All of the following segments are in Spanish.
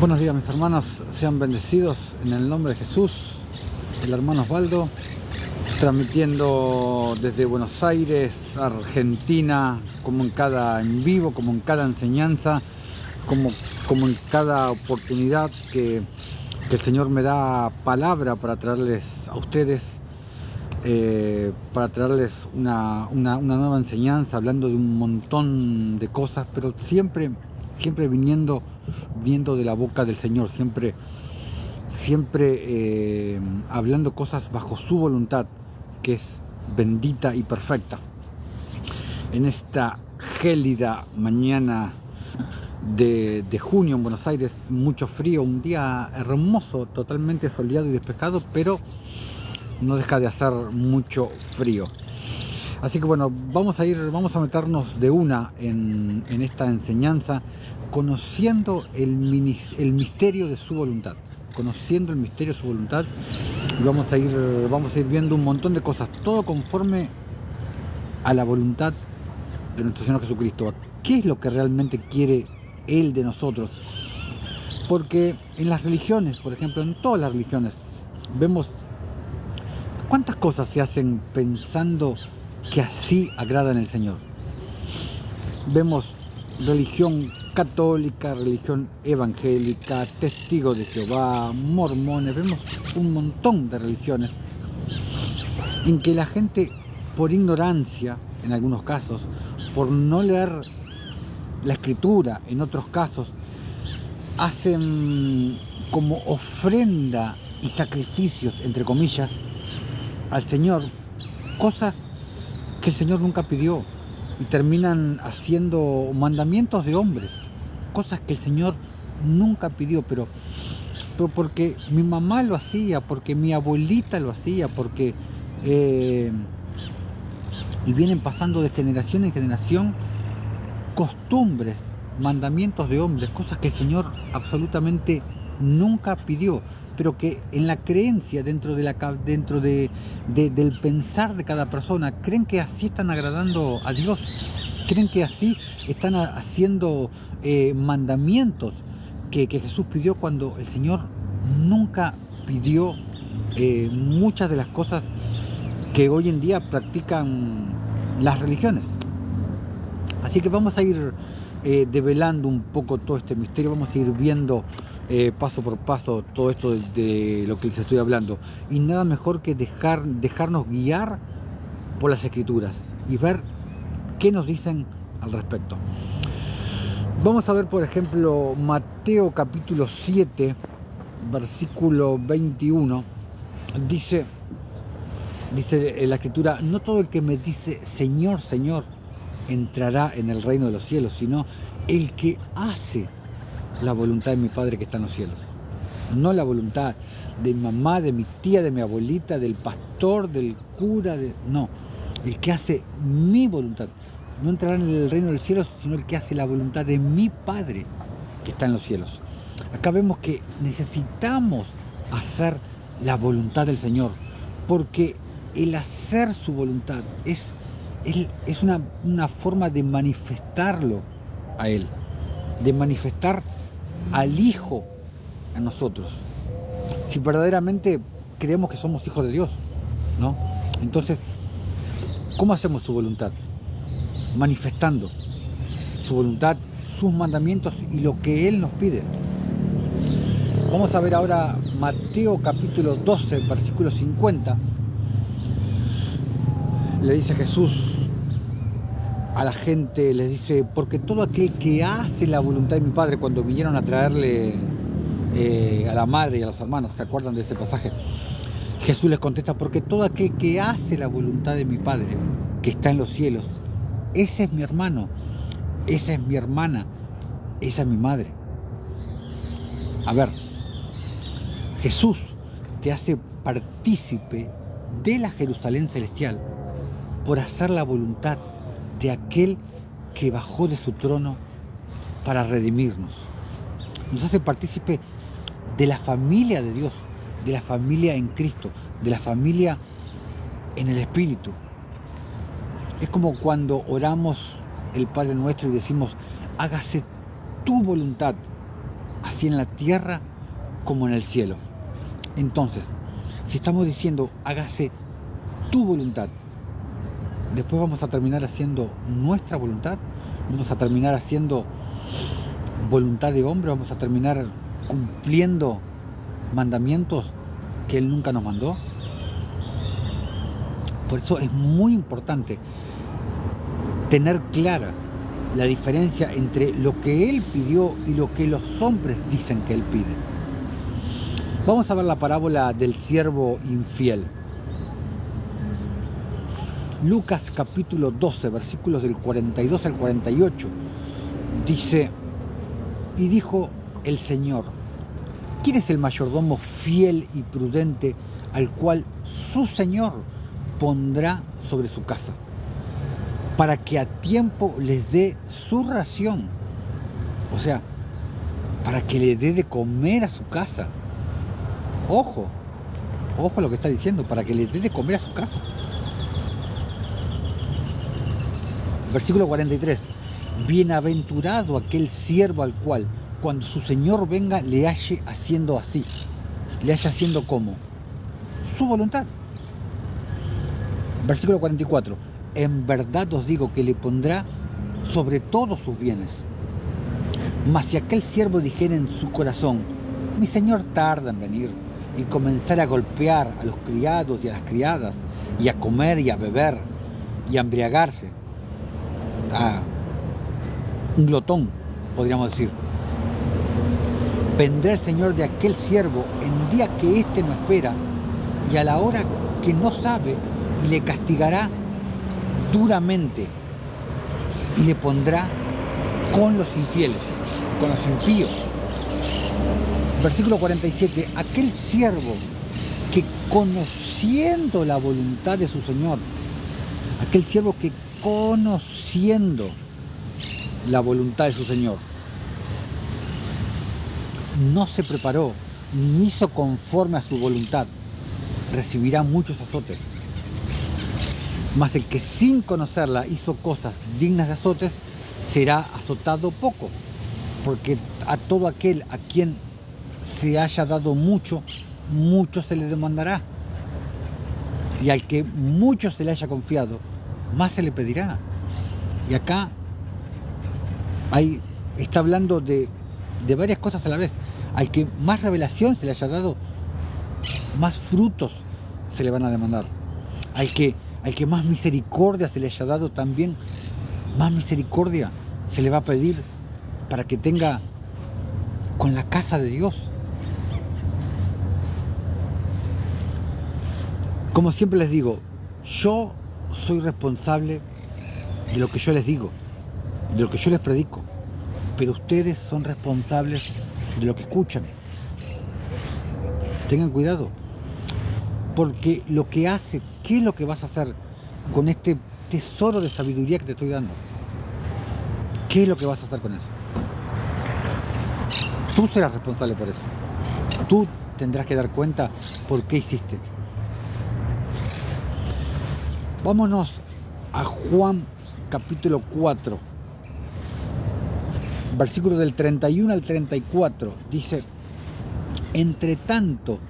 Buenos días mis hermanos, sean bendecidos en el nombre de Jesús. El hermano Osvaldo, transmitiendo desde Buenos Aires, Argentina, como en vivo, como en cada enseñanza, como en cada oportunidad que el Señor me da palabra para traerles a ustedes, para traerles una nueva enseñanza, hablando de un montón de cosas, pero siempre viniendo de la boca del Señor, siempre hablando cosas bajo su voluntad, que es bendita y perfecta. En esta gélida mañana de junio en Buenos Aires, mucho frío, un día hermoso, totalmente soleado y despejado, pero no deja de hacer mucho frío. Así que bueno, vamos a meternos de una en esta enseñanza, conociendo el misterio de su voluntad. Conociendo el misterio de su voluntad, y vamos a ir viendo un montón de cosas, todo conforme a la voluntad de nuestro Señor Jesucristo. ¿Qué es lo que realmente quiere Él de nosotros? Porque en las religiones, por ejemplo, en todas las religiones, vemos cuántas cosas se hacen pensando que así agradan al Señor. Vemos religión católica, religión evangélica, testigos de Jehová, mormones, vemos un montón de religiones en que la gente, por ignorancia, en algunos casos, por no leer la escritura, en otros casos, hacen como ofrenda y sacrificios, entre comillas, al Señor, cosas que el Señor nunca pidió, y terminan haciendo mandamientos de hombres, cosas que el Señor nunca pidió, pero porque mi mamá lo hacía, porque mi abuelita lo hacía, porque y vienen pasando de generación en generación costumbres, mandamientos de hombres, cosas que el Señor absolutamente nunca pidió, pero que en la creencia, dentro del pensar de cada persona, creen que así están agradando a Dios, creen que así están haciendo mandamientos que Jesús pidió, cuando el Señor nunca pidió muchas de las cosas que hoy en día practican las religiones. Así que vamos a ir develando un poco todo este misterio, vamos a ir viendo paso por paso todo esto de lo que les estoy hablando, y nada mejor que dejarnos guiar por las Escrituras y ver qué nos dicen al respecto. Vamos a ver, por ejemplo, Mateo capítulo 7, versículo 21, dice la Escritura: no todo el que me dice Señor, Señor, entrará en el reino de los cielos, sino el que hace la voluntad de mi Padre que está en los cielos. No la voluntad de mi mamá, de mi tía, de mi abuelita, del pastor, del cura, no. El que hace mi voluntad. No entrará en el reino de los cielos, sino el que hace la voluntad de mi Padre que está en los cielos. Acá vemos que necesitamos hacer la voluntad del Señor, porque el hacer su voluntad es una forma de manifestarlo a Él, de manifestar al Hijo a nosotros. Si verdaderamente creemos que somos hijos de Dios, ¿no? Entonces, ¿cómo hacemos su voluntad? Manifestando su voluntad, sus mandamientos y lo que Él nos pide. Vamos a ver ahora Mateo capítulo 12, versículo 50. Le dice Jesús a la gente, les dice: porque todo aquel que hace la voluntad de mi Padre, cuando vinieron a traerle a la madre y a los hermanos, ¿se acuerdan de ese pasaje? Jesús les contesta: porque todo aquel que hace la voluntad de mi Padre que está en los cielos, ese es mi hermano, esa es mi hermana, esa es mi madre. A ver, Jesús te hace partícipe de la Jerusalén celestial por hacer la voluntad de aquel que bajó de su trono para redimirnos. Nos hace partícipe de la familia de Dios, de la familia en Cristo, de la familia en el Espíritu. Es como cuando oramos el Padre Nuestro y decimos: hágase tu voluntad así en la tierra como en el cielo. Entonces, si estamos diciendo hágase tu voluntad, después vamos a terminar haciendo nuestra voluntad, vamos a terminar haciendo voluntad de hombre, vamos a terminar cumpliendo mandamientos que Él nunca nos mandó. Por eso es muy importante tener clara la diferencia entre lo que Él pidió y lo que los hombres dicen que Él pide. Vamos a ver la parábola del siervo infiel. Lucas capítulo 12, versículos del 42 al 48, dice: y dijo el Señor, ¿quién es el mayordomo fiel y prudente al cual su Señor pondrá sobre su casa, para que a tiempo les dé su ración? O sea, para que le dé de comer a su casa. Ojo a lo que está diciendo, para que le dé de comer a su casa. Versículo 43. Bienaventurado aquel siervo al cual, cuando su Señor venga, le halle haciendo así. Le halle haciendo como su voluntad. Versículo 44. En verdad os digo que le pondrá sobre todos sus bienes. Mas si aquel siervo dijera en su corazón, mi Señor tarda en venir, y comenzar a golpear a los criados y a las criadas, y a comer y a beber, y a embriagarse, un glotón, podríamos decir, vendrá el Señor de aquel siervo en día que éste no espera, y a la hora que no sabe, y le castigará duramente, y le pondrá con los infieles, con los impíos. Versículo 47, aquel siervo que conociendo la voluntad de su Señor, aquel siervo que conociendo la voluntad de su Señor, no se preparó ni hizo conforme a su voluntad, recibirá muchos azotes. Mas el que sin conocerla hizo cosas dignas de azotes, será azotado poco, porque a todo aquel a quien se haya dado mucho, mucho se le demandará. Y al que mucho se le haya confiado, más se le pedirá. Y acá está hablando de varias cosas a la vez. Al que más revelación se le haya dado, más frutos se le van a demandar. Al que más misericordia se le haya dado, también más misericordia se le va a pedir para que tenga con la casa de Dios. Como siempre les digo, yo soy responsable de lo que yo les digo, de lo que yo les predico, pero ustedes son responsables de lo que escuchan. Tengan cuidado, porque lo que hace, ¿qué es lo que vas a hacer con este tesoro de sabiduría que te estoy dando? ¿Qué es lo que vas a hacer con eso? Tú serás responsable por eso. Tú tendrás que dar cuenta por qué hiciste. Vámonos a Juan capítulo 4, versículos del 31 al 34. Dice: entre tanto,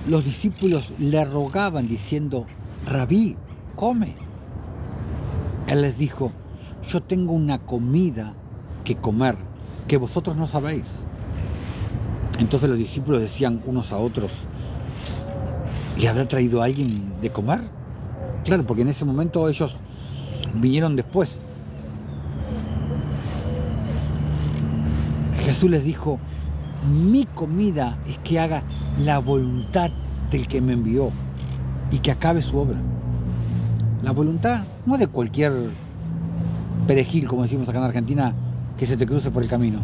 los discípulos le rogaban diciendo: Rabí, come. Él les dijo: yo tengo una comida que comer, que vosotros no sabéis. Entonces los discípulos decían unos a otros: ¿le habrá traído alguien de comer? Claro, porque en ese momento ellos vinieron después. Jesús les dijo: mi comida es que haga la voluntad del que me envió y que acabe su obra. La voluntad no de cualquier perejil, como decimos acá en Argentina, que se te cruce por el camino.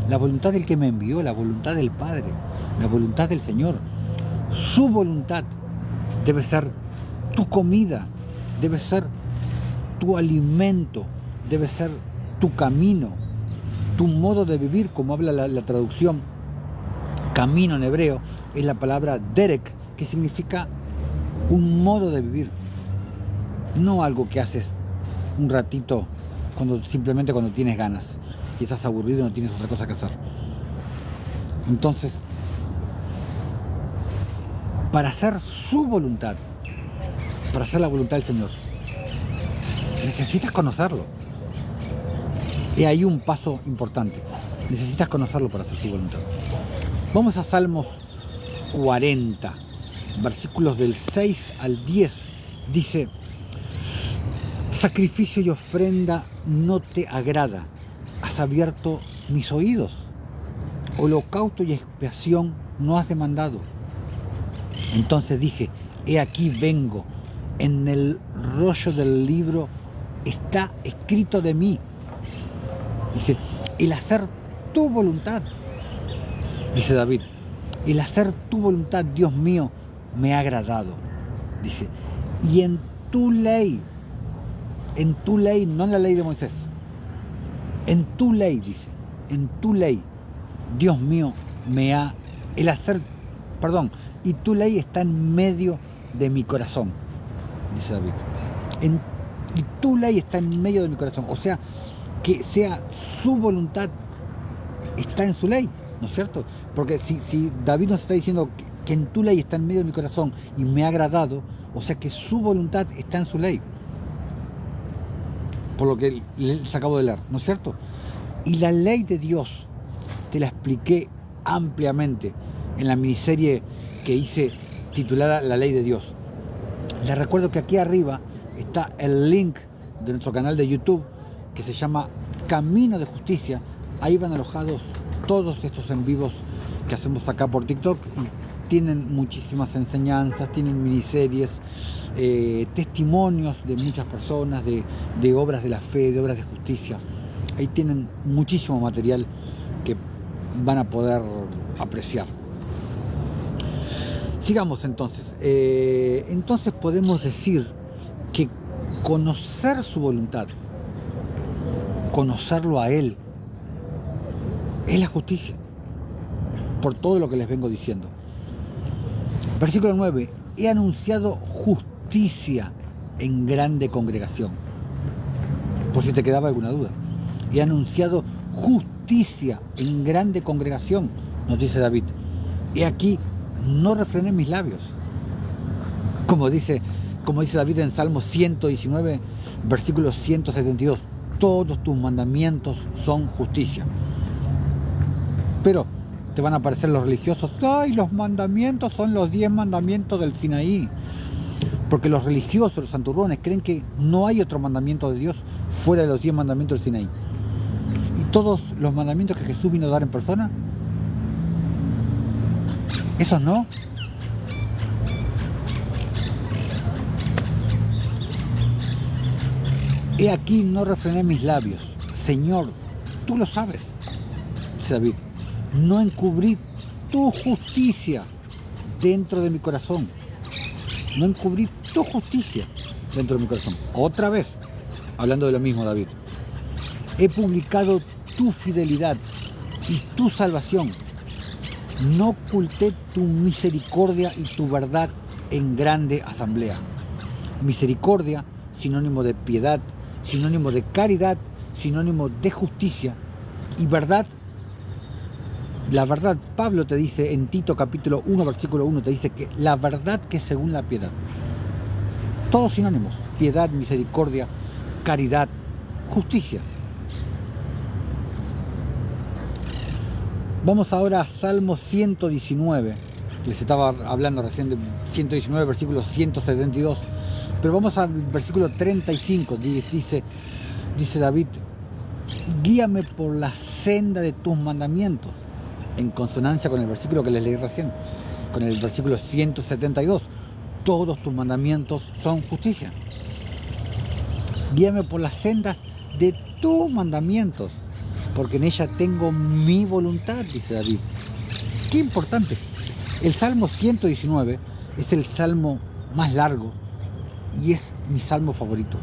La voluntad del que me envió, la voluntad del Padre, la voluntad del Señor. Su voluntad debe ser tu comida, debe ser tu alimento, debe ser tu camino, tu modo de vivir, como habla la traducción. Camino en hebreo es la palabra derek, que significa un modo de vivir, no algo que haces un ratito simplemente cuando tienes ganas y estás aburrido y no tienes otra cosa que hacer. Entonces, para hacer su voluntad, para hacer la voluntad del Señor, necesitas conocerlo. Y hay un paso importante. Necesitas conocerlo para hacer su voluntad. Vamos a Salmos 40, versículos del 6 al 10. Dice: sacrificio y ofrenda no te agrada. Has abierto mis oídos. Holocausto y expiación no has demandado. Entonces dije: he aquí vengo. En el rollo del libro está escrito de mí. Dice: el hacer tu voluntad. Dice David: el hacer tu voluntad, Dios mío, me ha agradado. Dice: y en tu ley, no en la ley de Moisés, en tu ley, dice, en tu ley, Dios mío, y tu ley está en medio de mi corazón, dice David. Y tu ley está en medio de mi corazón. O sea, que sea su voluntad está en su ley, ¿no es cierto? Porque si David nos está diciendo que en tu ley está en medio de mi corazón y me ha agradado, o sea que su voluntad está en su ley, por lo que les acabo de leer, ¿no es cierto? Y la ley de Dios te la expliqué ampliamente en la miniserie que hice titulada La Ley de Dios. Les recuerdo que aquí arriba está el link de nuestro canal de YouTube que se llama Camino de Justicia. Ahí van alojados todos estos en vivos que hacemos acá por TikTok y tienen muchísimas enseñanzas, tienen miniseries, testimonios de muchas personas, de obras de la fe, de obras de justicia. Ahí tienen muchísimo material que van a poder apreciar. Sigamos entonces. Entonces podemos decir que conocer su voluntad, conocerlo a Él, es la justicia, por todo lo que les vengo diciendo. Versículo 9: he anunciado justicia en grande congregación. Por si te quedaba alguna duda. He anunciado justicia en grande congregación, nos dice David. He aquí, no refrené mis labios. Como dice David en Salmo 119, versículo 172. Todos tus mandamientos son justicia. Pero te van a aparecer los religiosos: ¡ay, los mandamientos son los 10 mandamientos del Sinaí! Porque los religiosos, los santurrones, creen que no hay otro mandamiento de Dios fuera de los 10 mandamientos del Sinaí. Y todos los mandamientos que Jesús vino a dar en persona, esos no. He aquí, no refrené mis labios. Señor, tú lo sabes, dice David. No encubrí tu justicia dentro de mi corazón. No encubrí tu justicia dentro de mi corazón. Otra vez, hablando de lo mismo, David. He publicado tu fidelidad y tu salvación. No oculté tu misericordia y tu verdad en grande asamblea. Misericordia, sinónimo de piedad, sinónimo de caridad, sinónimo de justicia. Y verdad, la verdad, Pablo te dice en Tito capítulo 1, versículo 1, te dice que la verdad que es según la piedad. Todos sinónimos: piedad, misericordia, caridad, justicia. Vamos ahora a Salmo 119. Les estaba hablando recién de 119, versículo 172. Pero vamos al versículo 35. Dice David: guíame por la senda de tus mandamientos. En consonancia con el versículo que les leí recién, con el versículo 172. Todos tus mandamientos son justicia. Guíame por las sendas de tus mandamientos, porque en ella tengo mi voluntad, dice David. Qué importante. El Salmo 119 es el salmo más largo y es mi salmo favorito.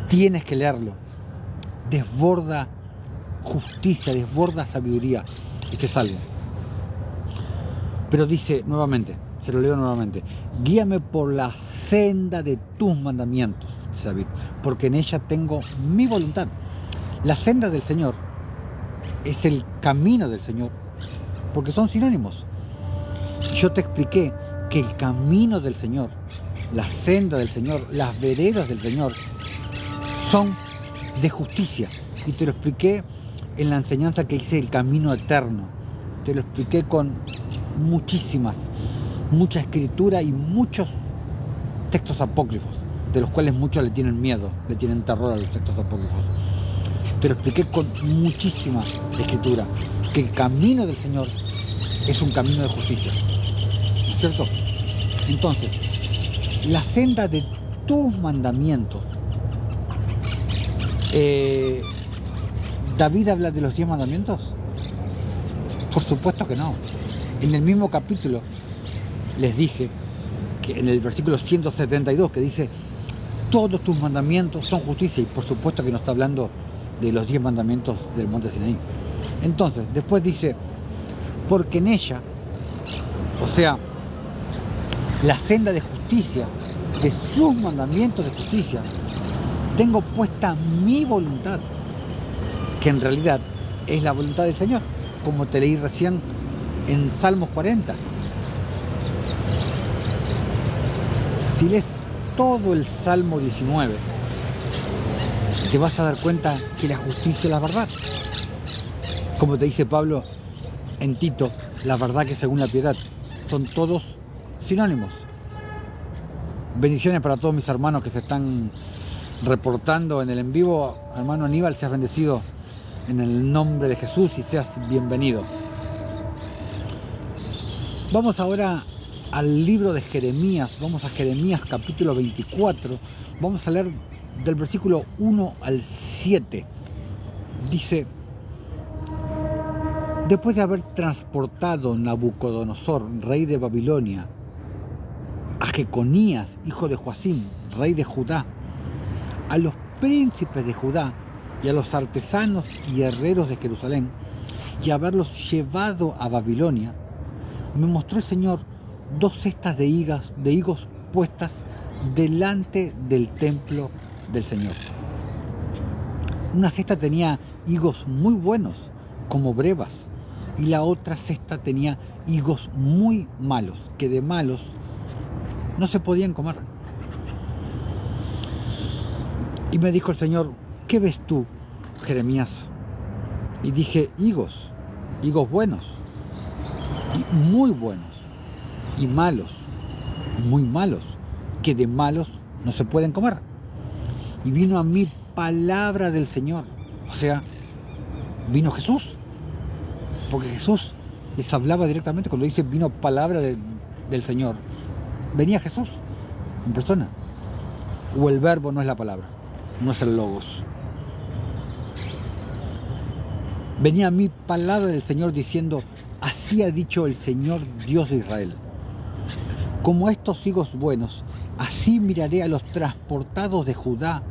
Tienes que leerlo. Desborda justicia, desborda sabiduría este salmo. Pero dice nuevamente, se lo leo nuevamente: guíame por la senda de tus mandamientos, dice David, porque en ella tengo mi voluntad. La senda del Señor es el camino del Señor, porque son sinónimos. Yo te expliqué que el camino del Señor, la senda del Señor, las veredas del Señor son de justicia. Y te lo expliqué en la enseñanza que hice, el camino eterno. Te lo expliqué con mucha escritura y muchos textos apócrifos, de los cuales muchos le tienen miedo, le tienen terror a los textos apócrifos. Te lo expliqué con muchísima escritura, que el camino del Señor es un camino de justicia, ¿no es cierto? Entonces, la senda de tus mandamientos, ¿David habla de los 10 mandamientos? Por supuesto que no. En el mismo capítulo les dije que en el versículo 172 que dice todos tus mandamientos son justicia, y por supuesto que no está hablando de los 10 mandamientos del monte Sinaí. Entonces, después dice, porque en ella, o sea, la senda de justicia, de sus mandamientos de justicia, tengo puesta mi voluntad, que en realidad es la voluntad del Señor, como te leí recién en Salmos 40. Si lees todo el Salmo 19, te vas a dar cuenta que la justicia es la verdad. Como te dice Pablo en Tito, la verdad que según la piedad, son todos sinónimos. Bendiciones para todos mis hermanos que se están reportando en el en vivo. Hermano Aníbal, seas bendecido en el nombre de Jesús y seas bienvenido. Vamos ahora al libro de Jeremías. Vamos a Jeremías capítulo 24. Vamos a leer del versículo 1 al 7. Dice: después de haber transportado Nabucodonosor, rey de Babilonia, a Jeconías, hijo de Joacim, rey de Judá, a los príncipes de Judá y a los artesanos y herreros de Jerusalén, y haberlos llevado a Babilonia, me mostró el Señor 2 cestas de higos puestas delante del templo del Señor. Una cesta tenía higos muy buenos, como brevas, y la otra cesta tenía higos muy malos, que de malos no se podían comer. Y me dijo el Señor: ¿qué ves tú, Jeremías? Y dije: higos buenos, y muy buenos, y malos, muy malos, que de malos no se pueden comer. Y vino a mí palabra del Señor, o sea, vino Jesús, porque Jesús les hablaba directamente. Cuando dice vino palabra del Señor, venía Jesús en persona. O el verbo no es la palabra, no es el logos. Venía a mí palabra del Señor diciendo: así ha dicho el Señor Dios de Israel, como estos higos buenos, así miraré a los transportados de Judá,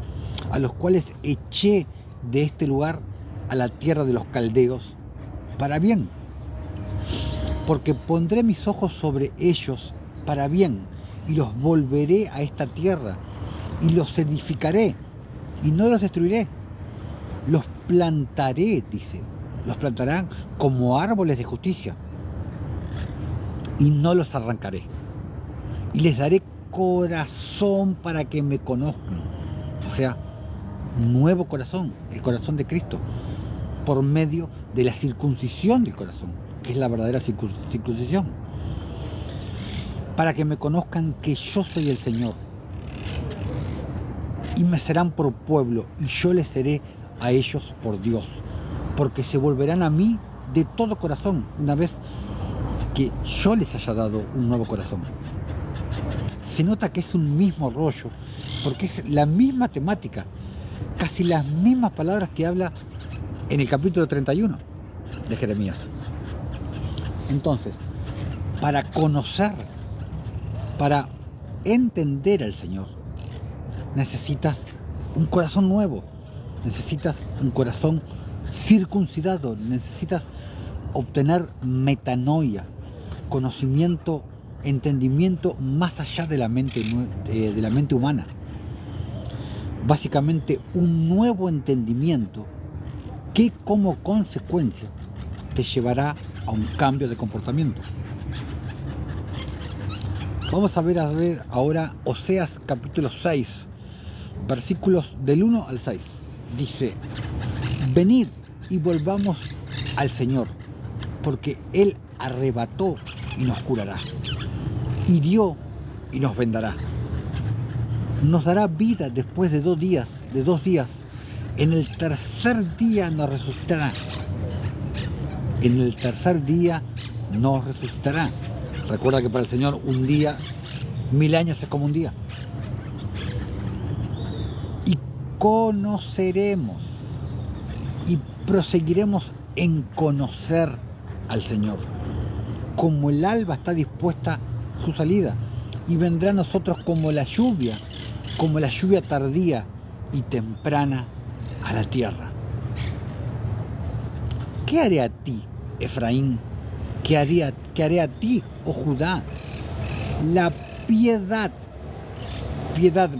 a los cuales eché de este lugar a la tierra de los caldeos, para bien. Porque pondré mis ojos sobre ellos para bien, y los volveré a esta tierra, y los edificaré, y no los destruiré. Los plantaré, dice, los plantarán como árboles de justicia, y no los arrancaré. Y les daré corazón para que me conozcan, o sea, nuevo corazón, el corazón de Cristo, por medio de la circuncisión del corazón, que es la verdadera circuncisión, para que me conozcan que yo soy el Señor, y me serán por pueblo, y yo les seré a ellos por Dios, porque se volverán a mí de todo corazón, una vez que yo les haya dado un nuevo corazón. Se nota que es un mismo rollo, porque es la misma temática, casi las mismas palabras que habla en el capítulo 31 de Jeremías. Entonces, para conocer, para entender al Señor, necesitas un corazón nuevo, necesitas un corazón circuncidado, necesitas obtener metanoia, conocimiento, entendimiento más allá de la mente humana. Básicamente un nuevo entendimiento que como consecuencia te llevará a un cambio de comportamiento. Vamos a ver ahora Oseas capítulo 6, versículos del 1 al 6. Dice: venid y volvamos al Señor, porque Él arrebató y nos curará, hirió y nos vendará. Nos dará vida después de 2 días, en el tercer día nos resucitará. En el tercer día nos resucitará. Recuerda que para el Señor un día, 1000 años es como un día. Y conoceremos y proseguiremos en conocer al Señor, como el alba está dispuesta su salida, y vendrá a nosotros como la lluvia tardía y temprana a la tierra. ¿Qué haré a ti, Efraín? ¿Qué haré a ti, oh Judá? La piedad,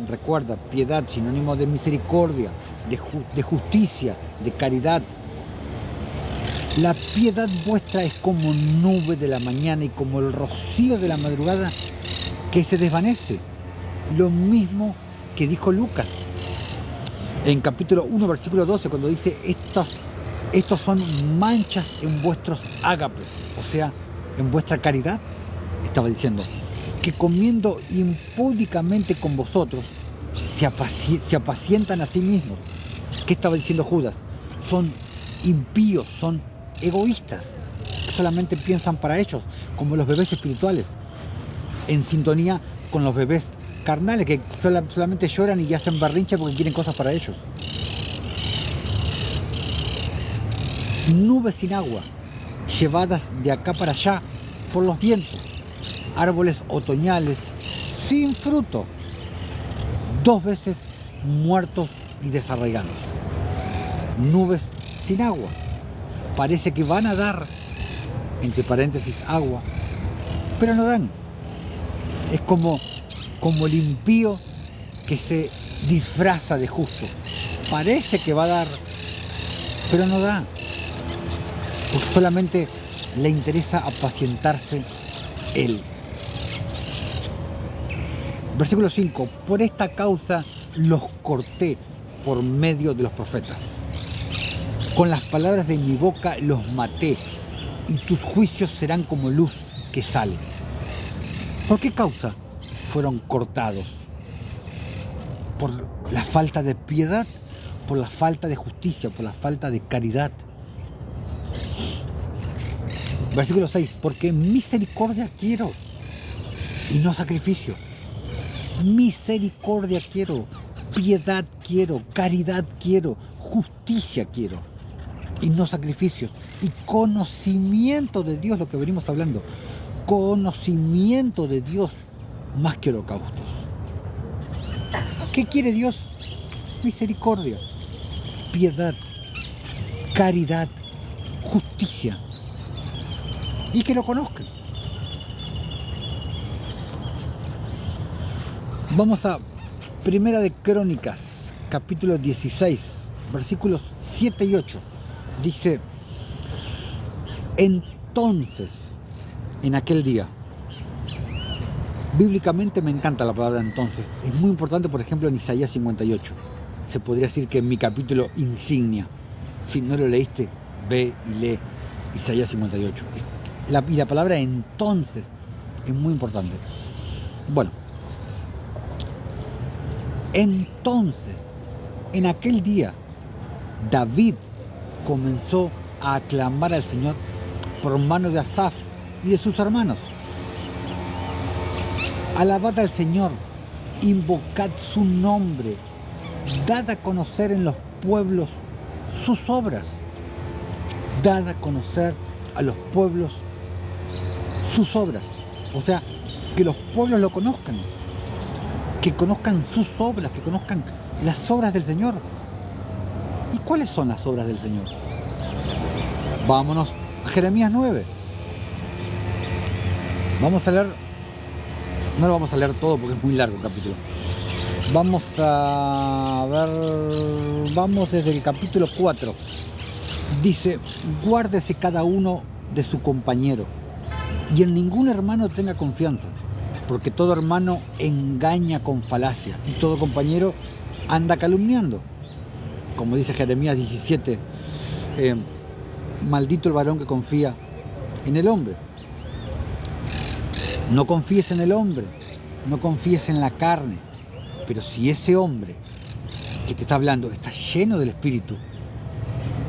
recuerda, piedad, sinónimo de misericordia, de justicia, de caridad. La piedad vuestra es como nube de la mañana y como el rocío de la madrugada que se desvanece. Lo mismo que dijo Lucas en capítulo 1, versículo 12, cuando dice: estos son manchas en vuestros ágapes, o sea, en vuestra caridad. Estaba diciendo que comiendo impúdicamente con vosotros se apacientan a sí mismos. ¿Qué estaba diciendo Judas? Son impíos, son egoístas, solamente piensan para ellos, como los bebés espirituales, en sintonía con los bebés carnales que solamente lloran y hacen berrinche porque quieren cosas para ellos. Nubes sin agua, llevadas de acá para allá por los vientos, árboles otoñales sin fruto, 2 veces muertos y desarraigados. Nubes sin agua, parece que van a dar, entre paréntesis, agua, pero no dan. Es como el impío que se disfraza de justo. Parece que va a dar, pero no da, porque solamente le interesa apacientarse él. Versículo 5: por esta causa los corté por medio de los profetas. Con las palabras de mi boca los maté, y tus juicios serán como luz que sale. ¿Por qué causa fueron cortados? Por la falta de piedad, por la falta de justicia, por la falta de caridad. Versículo 6: porque misericordia quiero y no sacrificio. Misericordia quiero, piedad quiero, caridad quiero, justicia quiero y no sacrificios. Y conocimiento de Dios, lo que venimos hablando. Conocimiento de Dios más que holocaustos. ¿Qué quiere Dios? Misericordia, piedad, caridad, justicia. Y que lo conozcan. Vamos a Primera de Crónicas, capítulo 16, versículos 7 y 8. Dice: entonces, en aquel día. Bíblicamente me encanta la palabra entonces. Es muy importante, por ejemplo, en Isaías 58. Se podría decir que en mi capítulo insignia. Si no lo leíste, ve y lee Isaías 58. Y la palabra entonces es muy importante. Bueno. Entonces, en aquel día, David comenzó a aclamar al Señor por mano de Asaf y de sus hermanos. Alabad al Señor, invocad su nombre, dad a conocer en los pueblos sus obras. Dad a conocer a los pueblos sus obras. O sea, que los pueblos lo conozcan, que conozcan sus obras, que conozcan las obras del Señor. ¿Y cuáles son las obras del Señor? Vámonos a Jeremías 9. Vamos a leer, no lo vamos a leer todo porque es muy largo el capítulo. Vamos a ver, vamos desde el capítulo 4. Dice: guárdese cada uno de su compañero. Y en ningún hermano tenga confianza, porque todo hermano engaña con falacia y todo compañero anda calumniando. Como dice Jeremías 17, maldito el varón que confía en el hombre. No confíes en el hombre, no confíes en la carne, pero si ese hombre que te está hablando está lleno del Espíritu,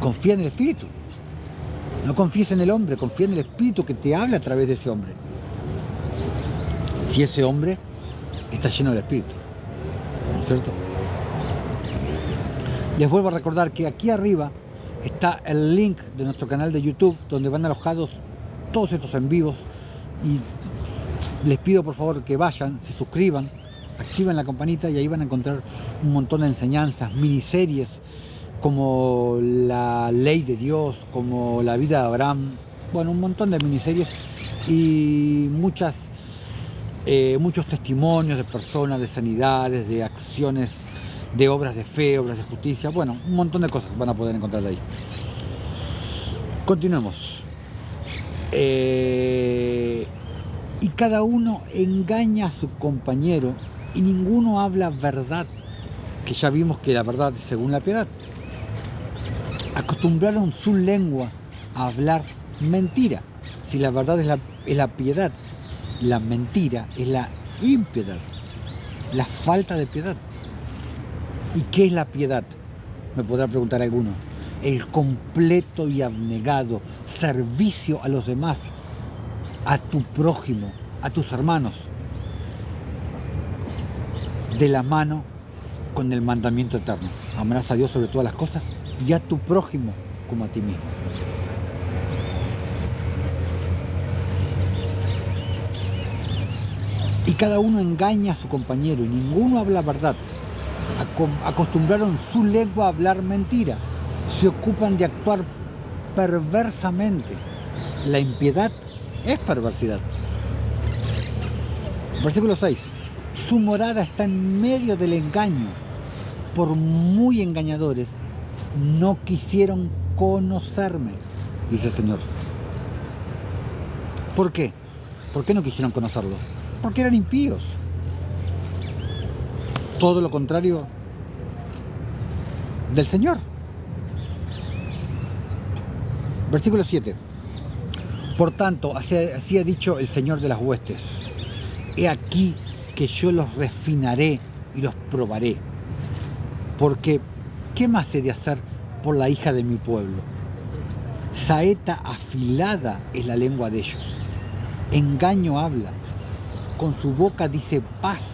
confía en el Espíritu. No confíes en el hombre, confía en el Espíritu que te habla a través de ese hombre. Si ese hombre está lleno del Espíritu, ¿no es cierto? Les vuelvo a recordar que aquí arriba está el link de nuestro canal de YouTube, donde van alojados todos estos en vivos, y les pido por favor que vayan, se suscriban, activen la campanita y ahí van a encontrar un montón de enseñanzas, miniseries como la ley de Dios, como la vida de Abraham, bueno, un montón de miniseries y muchos testimonios de personas, de sanidades, de acciones, de obras de fe, obras de justicia, bueno, un montón de cosas van a poder encontrar ahí. Continuemos. Y cada uno engaña a su compañero y ninguno habla verdad, que ya vimos que la verdad es según la piedad. Acostumbraron su lengua a hablar mentira. Si la verdad es la piedad, la mentira es la impiedad, la falta de piedad. ¿Y qué es la piedad? Me podrá preguntar alguno. El completo y abnegado servicio a los demás, a tu prójimo, a tus hermanos, de la mano con el mandamiento eterno. Amarás a Dios sobre todas las cosas y a tu prójimo como a ti mismo. Y cada uno engaña a su compañero y ninguno habla verdad. Acostumbraron su lengua a hablar mentira. Se ocupan de actuar perversamente. La impiedad es perversidad. Versículo 6. Su morada está en medio del engaño. Por muy engañadores, no quisieron conocerme, dice el Señor. ¿Por qué? ¿Por qué no quisieron conocerlo? Porque eran impíos. Todo lo contrario del Señor. Versículo 7. Por tanto, así ha dicho el Señor de las huestes: he aquí que yo los refinaré y los probaré. Porque, ¿qué más he de hacer por la hija de mi pueblo? Saeta afilada es la lengua de ellos. Engaño habla. Con su boca dice paz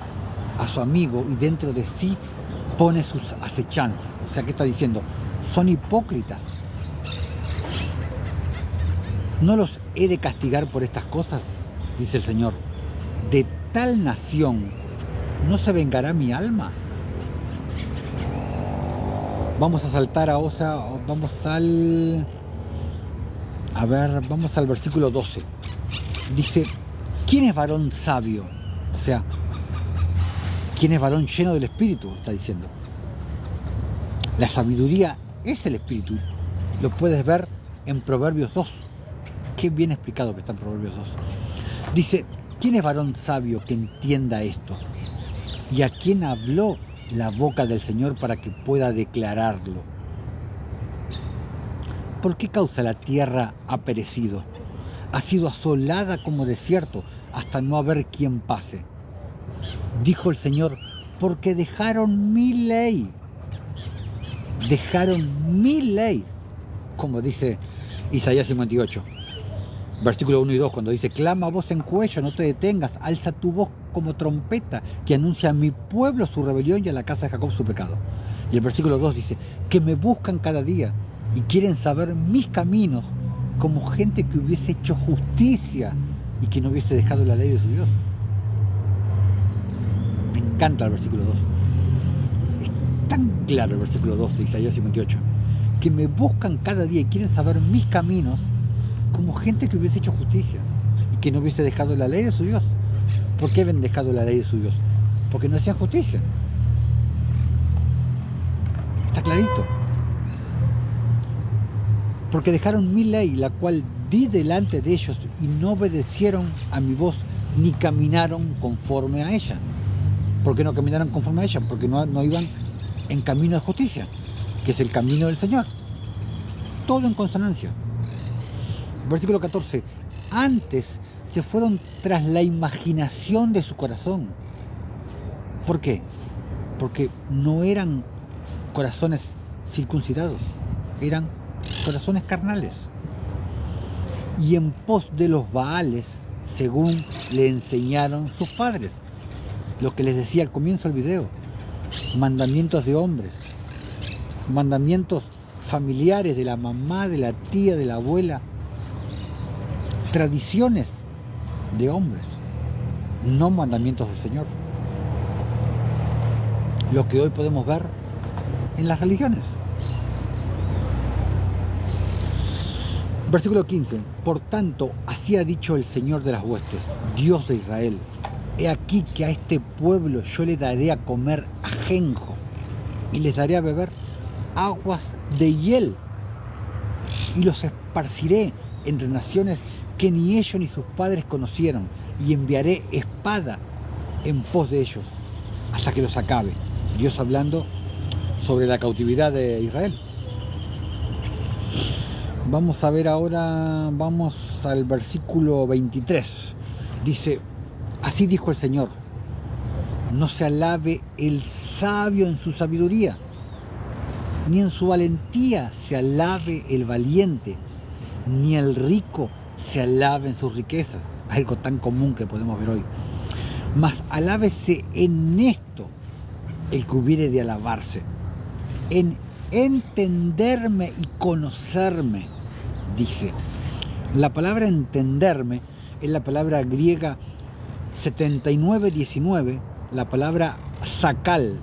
a su amigo y dentro de sí pone sus acechanzas. O sea, ¿qué está diciendo? Son hipócritas. ¿No los he de castigar por estas cosas? Dice el Señor. ¿De tal nación no se vengará mi alma? Vamos a saltar vamos al versículo 12. Dice, ¿quién es varón sabio? O sea, ¿quién es varón lleno del Espíritu? Está diciendo. La sabiduría es el Espíritu. Lo puedes ver en Proverbios 2. Qué bien explicado que está en Proverbios 2. Dice, ¿quién es varón sabio que entienda esto? ¿Y a quién habló la boca del Señor para que pueda declararlo? ¿Por qué causa la tierra ha perecido? Ha sido asolada como desierto hasta no haber quien pase. Dijo el Señor, porque dejaron mi ley. Dejaron mi ley. Como dice Isaías 58. Versículo 1 y 2, cuando dice, clama voz en cuello, no te detengas, alza tu voz como trompeta, que anuncia a mi pueblo su rebelión y a la casa de Jacob su pecado. Y el versículo 2 dice, que me buscan cada día y quieren saber mis caminos, como gente que hubiese hecho justicia y que no hubiese dejado la ley de su Dios. Me encanta el versículo 2. Es tan claro el versículo 2 de Isaías 58, que me buscan cada día y quieren saber mis caminos, como gente que hubiese hecho justicia y que no hubiese dejado la ley de su Dios. ¿Por qué habían dejado la ley de su Dios? Porque no hacían justicia. Está clarito. Porque dejaron mi ley, la cual di delante de ellos y no obedecieron a mi voz ni caminaron conforme a ella. ¿Por qué no caminaron conforme a ella? Porque no iban en camino de justicia, que es el camino del Señor. Todo en consonancia. Versículo 14. Antes se fueron tras la imaginación de su corazón. ¿Por qué? Porque no eran corazones circuncidados, eran corazones carnales. Y en pos de los Baales, según le enseñaron sus padres. Lo que les decía al comienzo del video. Mandamientos de hombres. Mandamientos familiares de la mamá, de la tía, de la abuela. Tradiciones de hombres. No mandamientos del Señor. Lo que hoy podemos ver en las religiones. Versículo 15. Por tanto, así ha dicho el Señor de las huestes, Dios de Israel. He aquí que a este pueblo yo le daré a comer ajenjo y les daré a beber aguas de hiel y los esparciré entre naciones que ni ellos ni sus padres conocieron y enviaré espada en pos de ellos hasta que los acabe. Dios hablando sobre la cautividad de Israel. Vamos a ver ahora, vamos al versículo 23. Dice, así dijo el Señor, no se alabe el sabio en su sabiduría, ni en su valentía se alabe el valiente, ni el rico se alabe en sus riquezas, algo tan común que podemos ver hoy. Mas alábese en esto el que hubiere de alabarse, en entenderme y conocerme, dice. La palabra entenderme es la palabra griega 7919, la palabra sakal,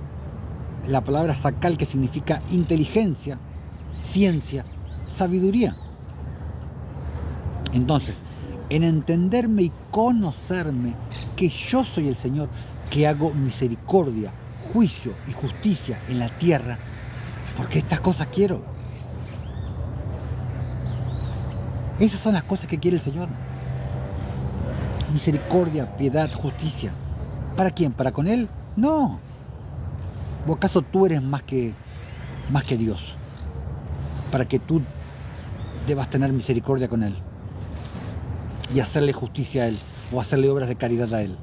que significa inteligencia, ciencia, sabiduría. Entonces, en entenderme y conocerme que yo soy el Señor, que hago misericordia, juicio y justicia en la tierra, porque estas cosas quiero. Esas son las cosas que quiere el Señor. Misericordia, piedad, justicia. ¿Para quién? ¿Para con Él? No. ¿O acaso tú eres más que Dios? Para que tú debas tener misericordia con Él y hacerle justicia a Él o hacerle obras de caridad a Él.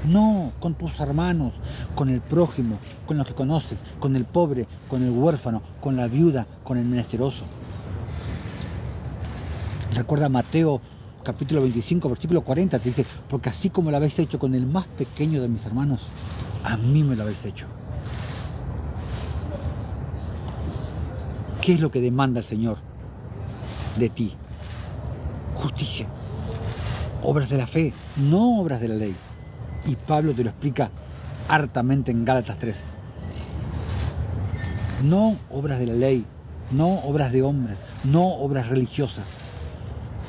No, con tus hermanos, con el prójimo, con los que conoces, con el pobre, con el huérfano, con la viuda, con el menesteroso. Recuerda Mateo capítulo 25, versículo 40, te dice, porque así como lo habéis hecho con el más pequeño de mis hermanos, a mí me lo habéis hecho. ¿Qué es lo que demanda el Señor de ti? Justicia. Obras de la fe, no obras de la ley. Y Pablo te lo explica hartamente en Gálatas 3. No obras de la ley, no obras de hombres, no obras religiosas,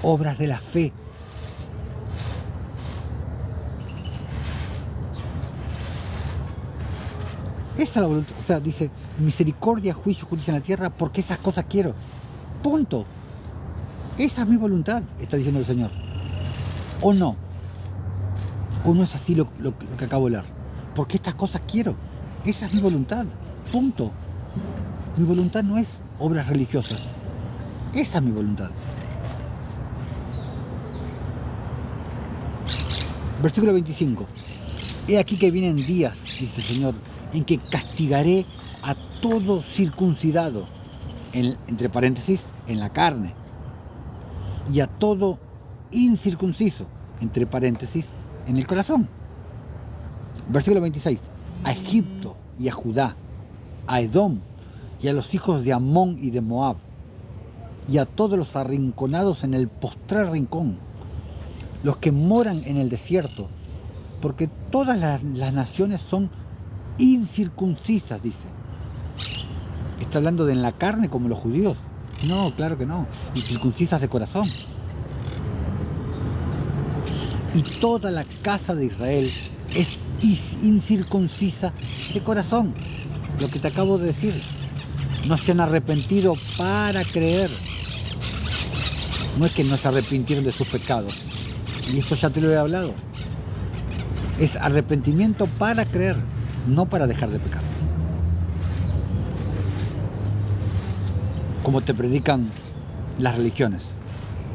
obras de la fe. Esa es la voluntad, o sea, dice, misericordia, juicio, justicia en la tierra, porque esas cosas quiero. Punto. Esa es mi voluntad, está diciendo el Señor. ¿O no? ¿O no es así lo que acabo de leer? Porque estas cosas quiero. Esa es mi voluntad. Punto. Mi voluntad no es obras religiosas. Esa es mi voluntad. Versículo 25. He aquí que vienen días, dice el Señor, en que castigaré a todo circuncidado, entre paréntesis, en la carne, y a todo incircunciso, entre paréntesis, en el corazón. Versículo 26. A Egipto y a Judá, a Edom y a los hijos de Amón y de Moab, y a todos los arrinconados en el postrer rincón, los que moran en el desierto, porque todas las naciones son incircuncisas, dice. ¿Está hablando de en la carne como los judíos? No, claro que no. Incircuncisas de corazón. Y toda la casa de Israel es incircuncisa de corazón. Lo que te acabo de decir. No se han arrepentido para creer. No es que no se arrepintieron de sus pecados. Y esto ya te lo he hablado. Es arrepentimiento para creer, no para dejar de pecar. Como te predican las religiones.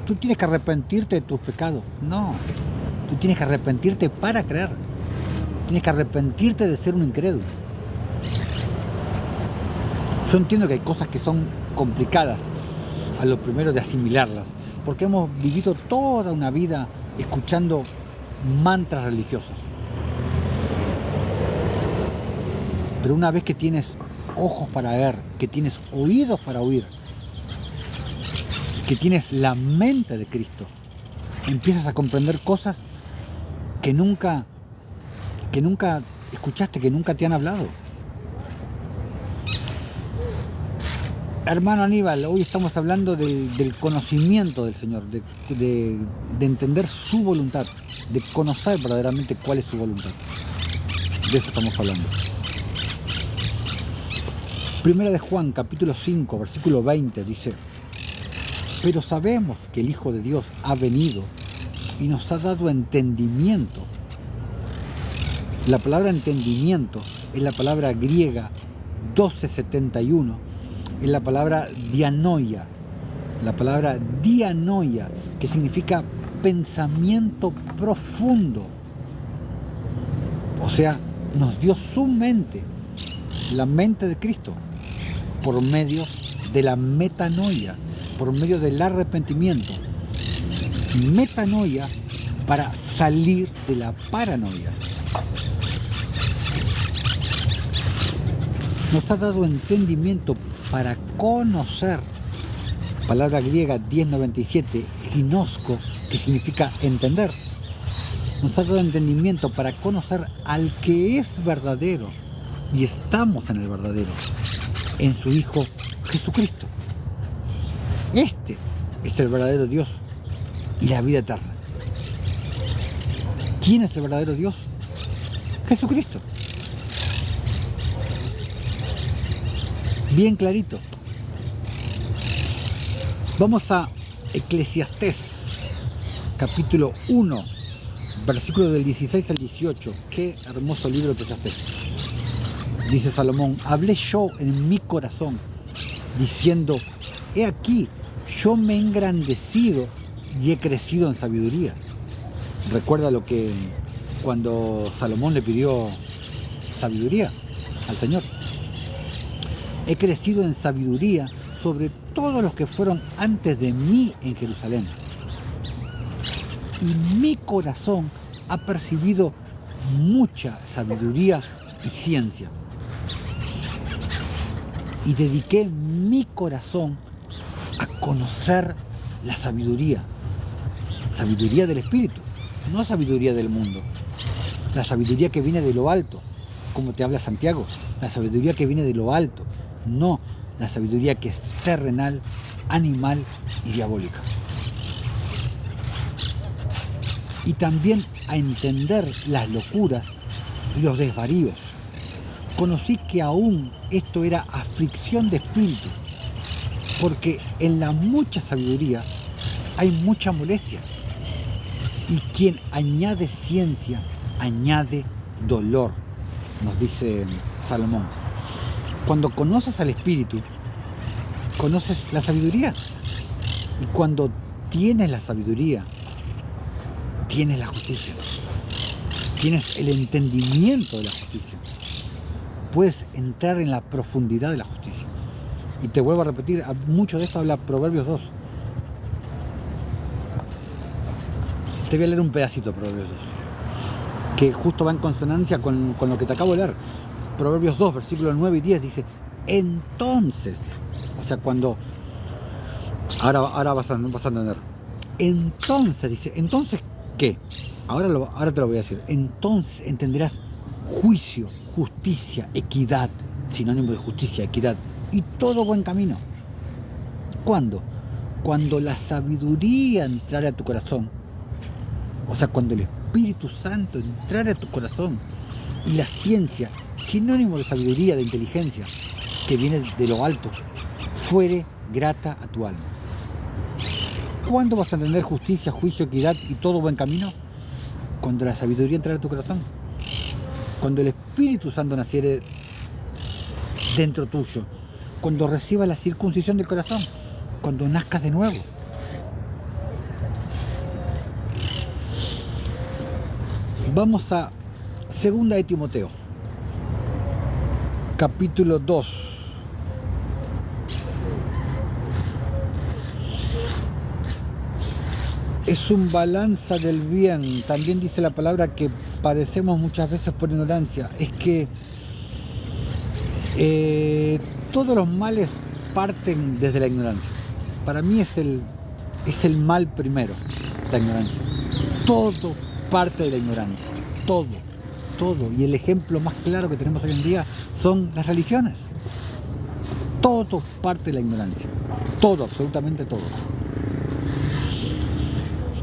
Tú tienes que arrepentirte de tus pecados. No. Tú tienes que arrepentirte para creer. Tienes que arrepentirte de ser un incrédulo. Yo entiendo que hay cosas que son complicadas a lo primero de asimilarlas, porque hemos vivido toda una vida escuchando mantras religiosos. Pero una vez que tienes ojos para ver, que tienes oídos para oír, que tienes la mente de Cristo, empiezas a comprender cosas que nunca escuchaste, que nunca te han hablado. Hermano Aníbal, hoy estamos hablando del conocimiento del Señor, de entender su voluntad, de conocer verdaderamente cuál es su voluntad. De eso estamos hablando. Primera de Juan, capítulo 5, versículo 20, dice: pero sabemos que el Hijo de Dios ha venido y nos ha dado entendimiento. La palabra entendimiento es la palabra griega 1271, es la palabra dianoia. La palabra dianoia, que significa pensamiento profundo. O sea, nos dio su mente, la mente de Cristo, por medio de la metanoia, por medio del arrepentimiento. Metanoia para salir de la paranoia. Nos ha dado entendimiento para conocer. Palabra griega 1097, ginosko, que significa entender. Nos ha dado entendimiento para conocer al que es verdadero. Y estamos en el verdadero, en su Hijo Jesucristo. Este es el verdadero Dios y la vida eterna. ¿Quién es el verdadero Dios? Jesucristo. Bien clarito. Vamos a Eclesiastés, capítulo 1, versículos del 16 al 18. Qué hermoso libro de Eclesiastés. Dice Salomón: hablé yo en mi corazón, diciendo: he aquí, yo me he engrandecido y he crecido en sabiduría. Recuerda lo que cuando Salomón le pidió sabiduría al Señor. He crecido en sabiduría sobre todos los que fueron antes de mí en Jerusalén. Y mi corazón ha percibido mucha sabiduría y ciencia. Y dediqué mi corazón a conocer la sabiduría. Sabiduría del Espíritu, no sabiduría del mundo. La sabiduría que viene de lo alto, como te habla Santiago. La sabiduría que viene de lo alto, no la sabiduría que es terrenal, animal y diabólica. Y también a entender las locuras y los desvaríos. Conocí que aún esto era aflicción de espíritu, porque en la mucha sabiduría hay mucha molestia. Y quien añade ciencia, añade dolor, nos dice Salomón. Cuando conoces al Espíritu, conoces la sabiduría. Y cuando tienes la sabiduría, tienes la justicia. Tienes el entendimiento de la justicia. Puedes entrar en la profundidad de la justicia. Y te vuelvo a repetir, mucho de esto habla Proverbios 2. Te voy a leer un pedacito de Proverbios 2, que justo va en consonancia con lo que te acabo de leer. Proverbios 2, versículos 9 y 10 dice: entonces, o sea, cuando, ahora vas a entender. Entonces, dice, ¿entonces qué? Ahora te lo voy a decir. Entonces entenderás juicio, justicia, equidad, sinónimo de justicia, equidad, y todo buen camino. ¿Cuándo? Cuando la sabiduría entrare a tu corazón, o sea, cuando el Espíritu Santo entrare a tu corazón, y la ciencia, sinónimo de sabiduría, de inteligencia, que viene de lo alto, fuere grata a tu alma. ¿Cuándo vas a entender justicia, juicio, equidad y todo buen camino? Cuando la sabiduría entrará a tu corazón. Cuando el Espíritu Santo naciere dentro tuyo. Cuando recibas la circuncisión del corazón. Cuando nazcas de nuevo. Vamos a 2 de Timoteo, capítulo 2. Es un balanza del bien. También dice la palabra que padecemos muchas veces por ignorancia. Es que todos los males parten desde la ignorancia. Para mí es el mal primero, la ignorancia. Todo parte de la ignorancia. Todo. Y el ejemplo más claro que tenemos hoy en día son las religiones. Todo parte de la ignorancia. Todo, absolutamente todo.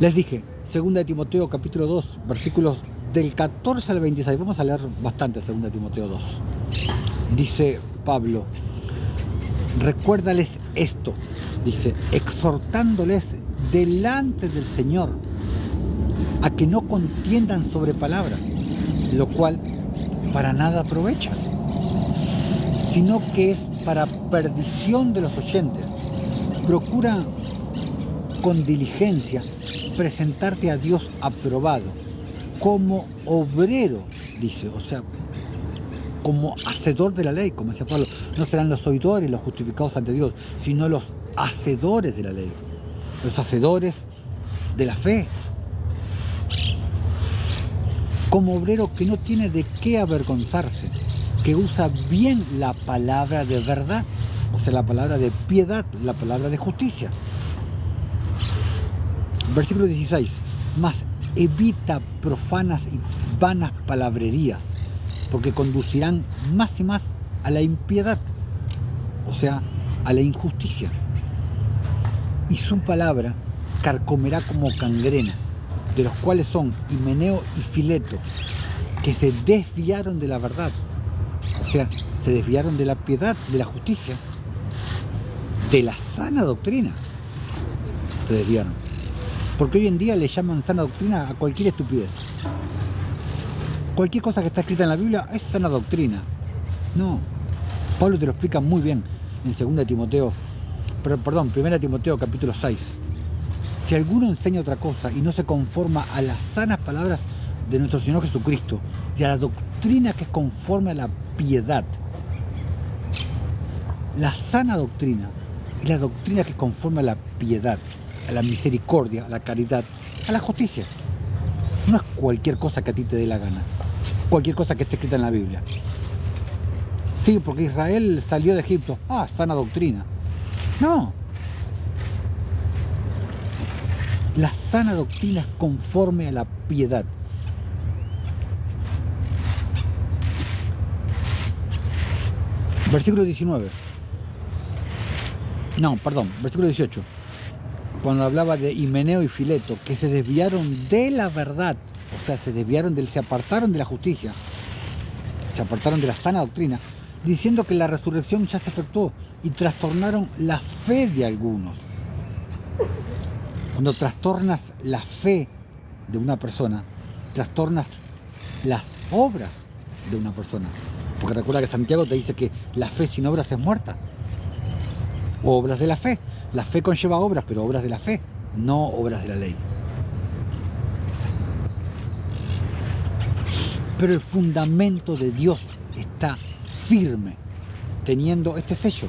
Les dije, 2 de Timoteo capítulo 2, versículos del 14 al 26. Vamos a leer bastante 2 de Timoteo 2. Dice Pablo, recuérdales esto, dice, exhortándoles delante del Señor a que no contiendan sobre palabras, lo cual para nada aprovecha, sino que es para perdición de los oyentes. Procura con diligencia presentarte a Dios aprobado, como obrero, dice, o sea, como hacedor de la ley, como decía Pablo. No serán los oidores los justificados ante Dios, sino los hacedores de la ley, los hacedores de la fe. Como obrero que no tiene de qué avergonzarse, que usa bien la palabra de verdad, o sea, la palabra de piedad, la palabra de justicia. Versículo 16, mas evita profanas y vanas palabrerías, porque conducirán más y más a la impiedad, o sea, a la injusticia. Y su palabra carcomerá como gangrena, de los cuales son Himeneo y Fileto, que se desviaron de la verdad, o sea, se desviaron de la piedad, de la justicia, de la sana doctrina, se desviaron. Porque hoy en día le llaman sana doctrina a cualquier estupidez. Cualquier cosa que está escrita en la Biblia es sana doctrina. No. Pablo te lo explica muy bien en 1 Timoteo capítulo 6. Si alguno enseña otra cosa y no se conforma a las sanas palabras de nuestro Señor Jesucristo y a la doctrina que es conforme a la piedad, la sana doctrina y la doctrina que es conforme a la piedad, a la misericordia, a la caridad, a la justicia. No es cualquier cosa que a ti te dé la gana, cualquier cosa que esté escrita en la Biblia. Sí, porque Israel salió de Egipto. Sana doctrina. No. La sana doctrina es conforme a la piedad. Versículo 19. Versículo 18. Cuando hablaba de Himeneo y Fileto, que se desviaron de la verdad, o sea, se apartaron de la justicia, se apartaron de la sana doctrina, diciendo que la resurrección ya se efectuó, y trastornaron la fe de algunos. Cuando trastornas la fe de una persona, trastornas las obras de una persona. Porque recuerda que Santiago te dice que la fe sin obras es muerta. Obras de la fe. La fe conlleva obras, pero obras de la fe, no obras de la ley. Pero el fundamento de Dios está firme, teniendo este sello.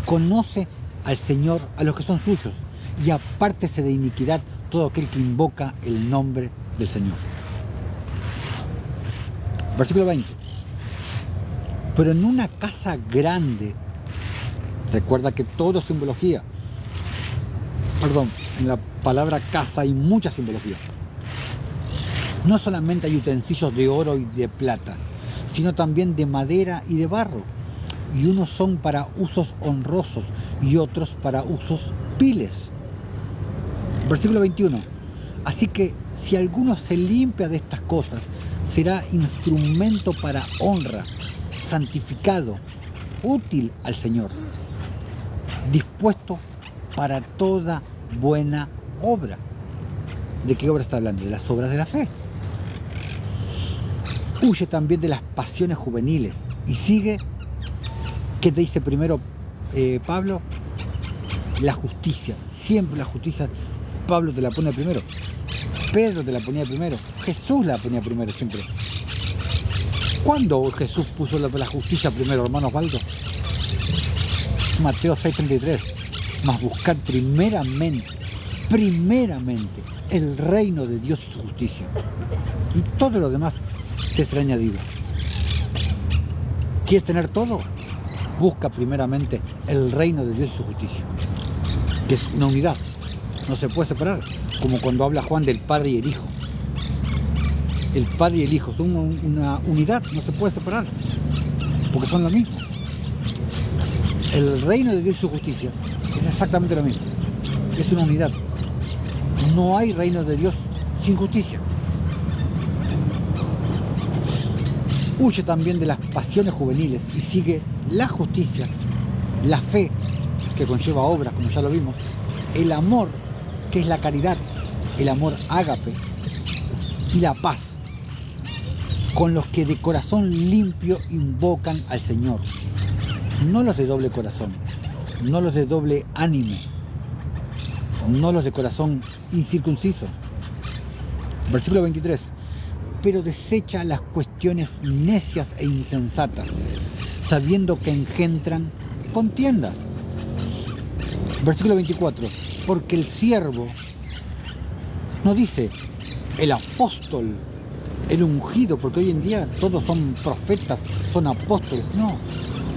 Conoce al Señor, a los que son suyos, y apártese de iniquidad todo aquel que invoca el nombre del Señor. Versículo 20. Pero en una casa grande, recuerda que todo es simbología. En la palabra casa hay mucha simbología. No solamente hay utensilios de oro y de plata, sino también de madera y de barro. Y unos son para usos honrosos y otros para usos viles. Versículo 21. Así que si alguno se limpia de estas cosas, será instrumento para honra, santificado, útil al Señor, dispuesto para toda buena obra. ¿De qué obra está hablando? De las obras de la fe. Huye también de las pasiones juveniles y sigue, ¿qué te dice primero Pablo? La justicia, siempre la justicia. Pablo te la pone primero, Pedro te la ponía primero, Jesús la ponía primero siempre. ¿Cuándo Jesús puso la justicia primero, hermano Osvaldo? Mateo 6:33. Mas buscad primeramente el reino de Dios y su justicia, y todo lo demás te será añadido. ¿Quieres tener todo? Busca primeramente el reino de Dios y su justicia, que es una unidad, no se puede separar, como cuando habla Juan del Padre y el Hijo. El Padre y el Hijo son una unidad, no se puede separar, porque son lo mismo. El reino de Dios y su justicia es exactamente lo mismo, es una unidad. No hay reino de Dios sin justicia. Huye también de las pasiones juveniles y sigue la justicia, la fe, que conlleva obras, como ya lo vimos, el amor, que es la caridad, el amor ágape, y la paz, con los que de corazón limpio invocan al Señor. No los de doble corazón, no los de doble ánimo, no los de corazón incircunciso. Versículo 23. Pero desecha las cuestiones necias e insensatas, sabiendo que engendran contiendas. Versículo 24. Porque el siervo no dice el apóstol, el ungido, porque hoy en día todos son profetas, son apóstoles. No,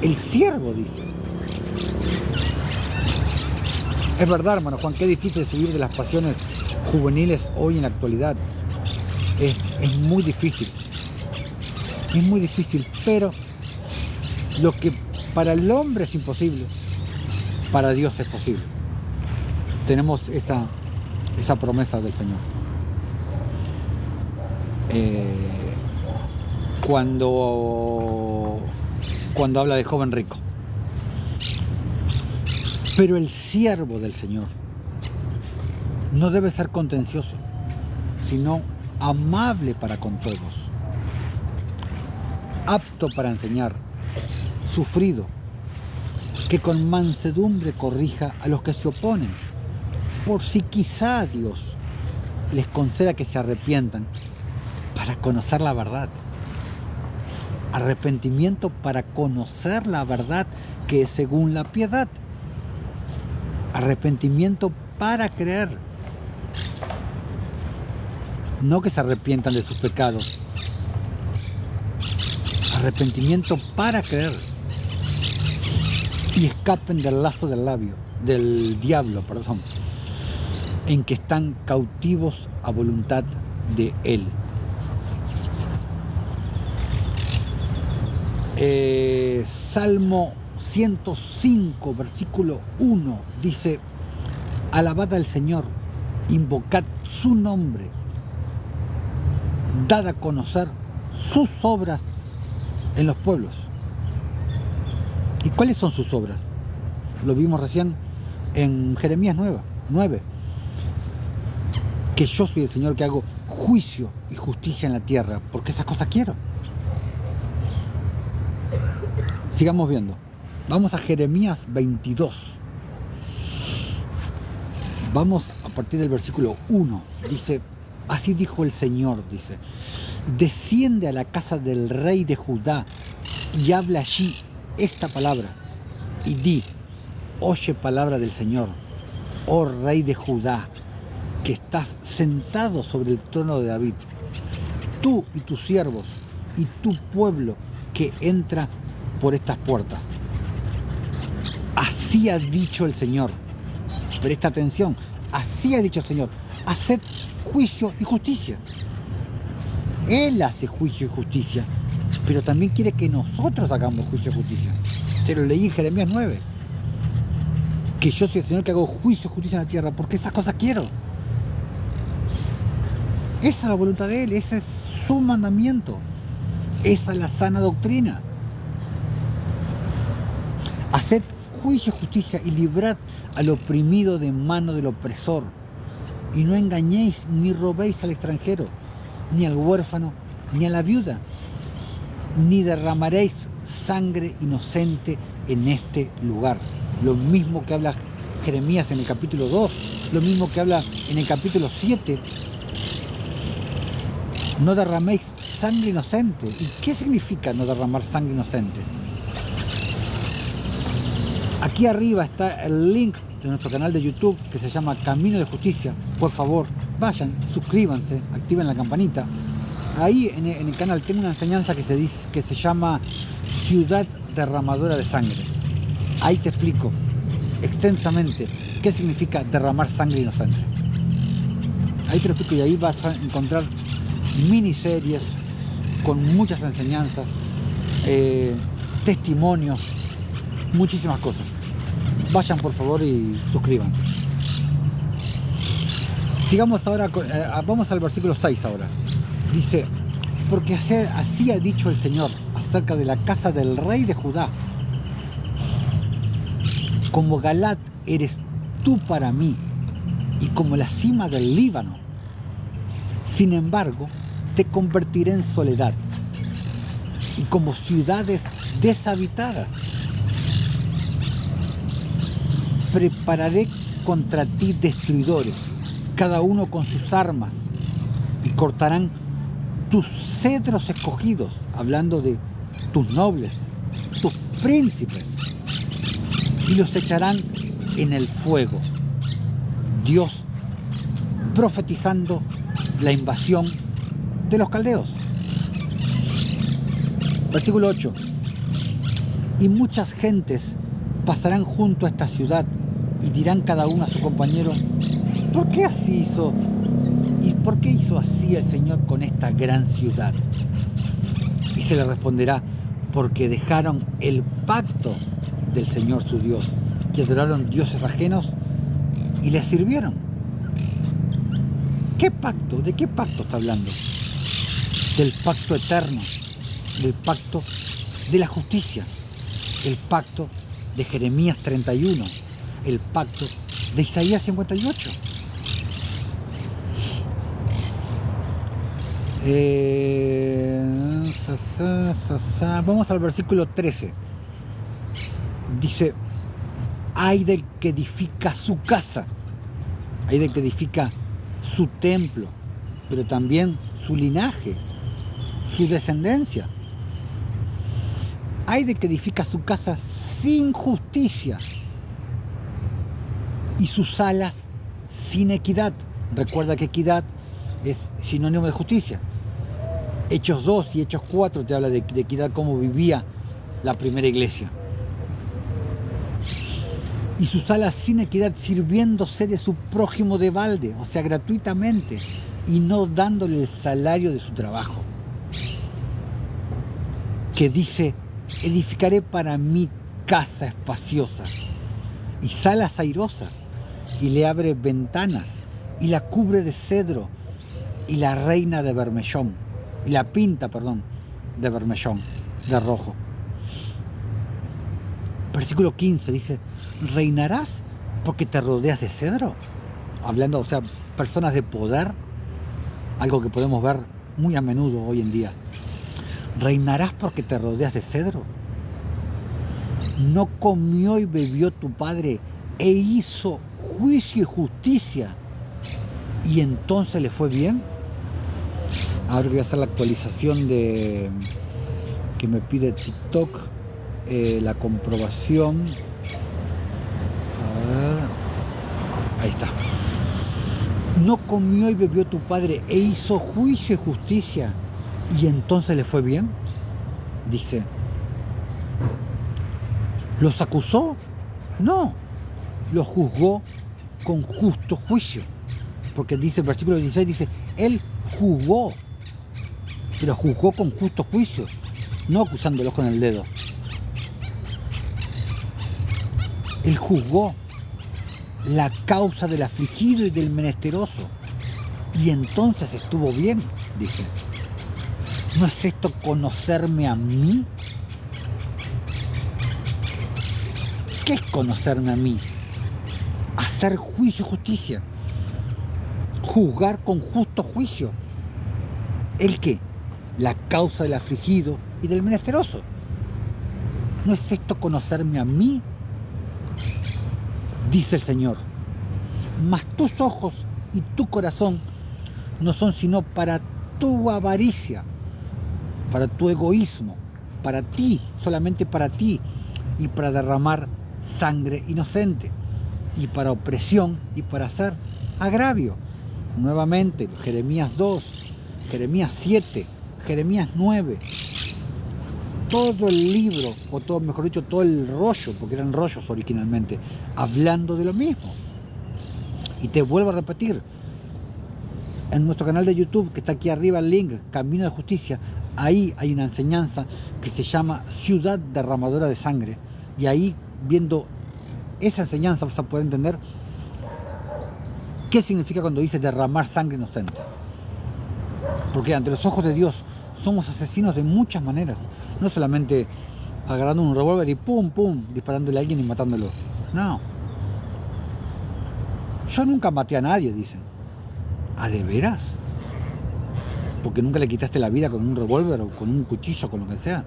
el siervo dice. Es verdad, hermano Juan, qué difícil subir de las pasiones juveniles hoy en la actualidad. Es muy difícil. Es muy difícil, pero lo que para el hombre es imposible, para Dios es posible. Tenemos esa promesa del Señor. Cuando habla de joven rico. Pero el siervo del Señor no debe ser contencioso, sino amable para con todos, apto para enseñar, sufrido, que con mansedumbre corrija a los que se oponen, por si quizá Dios les conceda que se arrepientan para conocer la verdad. Arrepentimiento para conocer la verdad que es según la piedad. Arrepentimiento para creer. No que se arrepientan de sus pecados. Arrepentimiento para creer. Y escapen del lazo del diablo, en que están cautivos a voluntad de él. Salmo 105, versículo 1, dice: alabad al Señor, invocad su nombre, dad a conocer sus obras en los pueblos. ¿Y cuáles son sus obras? Lo vimos recién en Jeremías 9. Que yo soy el Señor que hago juicio y justicia en la tierra, porque esas cosas quiero. Sigamos viendo. Vamos a Jeremías 22. Vamos a partir del versículo 1. Dice: así dijo el Señor, dice: desciende a la casa del rey de Judá y habla allí esta palabra y di: oye palabra del Señor, oh rey de Judá, que estás sentado sobre el trono de David, tú y tus siervos y tu pueblo que entra por estas puertas. Así ha dicho el Señor. Presta atención. Así ha dicho el Señor: haced juicio y justicia. Él hace juicio y justicia, pero también quiere que nosotros hagamos juicio y justicia. Te lo leí en Jeremías 9. Que yo soy el Señor que hago juicio y justicia en la tierra, porque esas cosas quiero. Esa es la voluntad de Él, ese es su mandamiento. Esa es la sana doctrina. Haced juicio y justicia y librad al oprimido de mano del opresor. y no engañéis ni robéis al extranjero, ni al huérfano, ni a la viuda, ni derramaréis sangre inocente en este lugar. Lo mismo que habla Jeremías en el capítulo 2, lo mismo que habla en el capítulo 7. No derraméis sangre inocente. ¿Y qué significa no derramar sangre inocente? Aquí arriba está el link de nuestro canal de YouTube que se llama Camino de Justicia. Por favor, vayan, suscríbanse, activen la campanita. Ahí en el canal tengo una enseñanza que se llama Ciudad Derramadora de Sangre. Ahí te explico extensamente qué significa derramar sangre inocente. Ahí te lo explico y ahí vas a encontrar miniseries con muchas enseñanzas, testimonios, muchísimas cosas. Vayan por favor y suscríbanse. Sigamos ahora, vamos al versículo 6 ahora. Dice, porque así ha dicho el Señor acerca de la casa del rey de Judá. Como Galat eres tú para mí y como la cima del Líbano. Sin embargo, te convertiré en soledad y como ciudades deshabitadas. Prepararé contra ti destruidores, cada uno con sus armas, y cortarán tus cedros escogidos, hablando de tus nobles, tus príncipes, y los echarán en el fuego. Dios profetizando la invasión de los caldeos. Versículo 8. Y muchas gentes pasarán junto a esta ciudad y dirán cada uno a su compañero, ¿por qué así hizo? ¿Y por qué hizo así el Señor con esta gran ciudad? Y se le responderá, porque dejaron el pacto del Señor su Dios y adoraron dioses ajenos y les sirvieron. ¿Qué pacto? ¿De qué pacto está hablando? Del pacto eterno, del pacto de la justicia, el pacto de Jeremías 31, el pacto de Isaías 58. Vamos al versículo 13. Dice, ay del que edifica su casa, ay del que edifica su templo, pero también su linaje, su descendencia. Ay del que edifica su casa sin justicia y sus alas sin equidad. Recuerda que equidad es sinónimo de justicia. Hechos 2 y Hechos 4 te habla de equidad, cómo vivía la primera iglesia. Y sus alas sin equidad, sirviéndose de su prójimo de balde, o sea, gratuitamente, y no dándole el salario de su trabajo. Que dice, edificaré para mí casa espaciosa y salas airosas, y le abre ventanas, y la cubre de cedro, y la reina de bermellón, y la pinta, de bermellón, de rojo. Versículo 15 dice, ¿reinarás porque te rodeas de cedro? Hablando, o sea, personas de poder, algo que podemos ver muy a menudo hoy en día. ¿Reinarás porque te rodeas de cedro? ¿No comió y bebió tu padre e hizo juicio y justicia y entonces le fue bien? Ahora voy a hacer la actualización que me pide TikTok, la comprobación. A ver, ahí está. ¿No comió y bebió tu padre e hizo juicio y justicia y entonces le fue bien? Dice, ¿los acusó? No, los juzgó con justo juicio. Porque dice el versículo 16, dice, él juzgó, pero juzgó con justo juicio, no acusándolos con el dedo. Él juzgó la causa del afligido y del menesteroso, y entonces estuvo bien, dice. ¿No es esto conocerme a mí? ¿Qué es conocerme a mí? Hacer juicio y justicia. juzgar con justo juicio. ¿El qué? La causa del afligido y del menesteroso. ¿No es esto conocerme a mí? Dice el Señor. Mas tus ojos y tu corazón no son sino para tu avaricia, para tu egoísmo, para ti, solamente para ti, y para derramar sangre inocente, y para opresión y para hacer agravio. Nuevamente, Jeremías 2, Jeremías 7, Jeremías 9, todo el libro, o todo, mejor dicho, todo el rollo, porque eran rollos originalmente, hablando de lo mismo. Y te vuelvo a repetir, en nuestro canal de YouTube, que está aquí arriba el link, Camino de Justicia, ahí hay una enseñanza que se llama Ciudad Derramadora de Sangre, y ahí, viendo esa enseñanza, vas a poder entender qué significa cuando dice derramar sangre inocente. Porque ante los ojos de Dios somos asesinos de muchas maneras, no solamente agarrando un revólver y pum, pum, disparándole a alguien y matándolo. No. Yo nunca maté a nadie, dicen. ¿Ah, de veras? Porque nunca le quitaste la vida con un revólver o con un cuchillo, con lo que sea.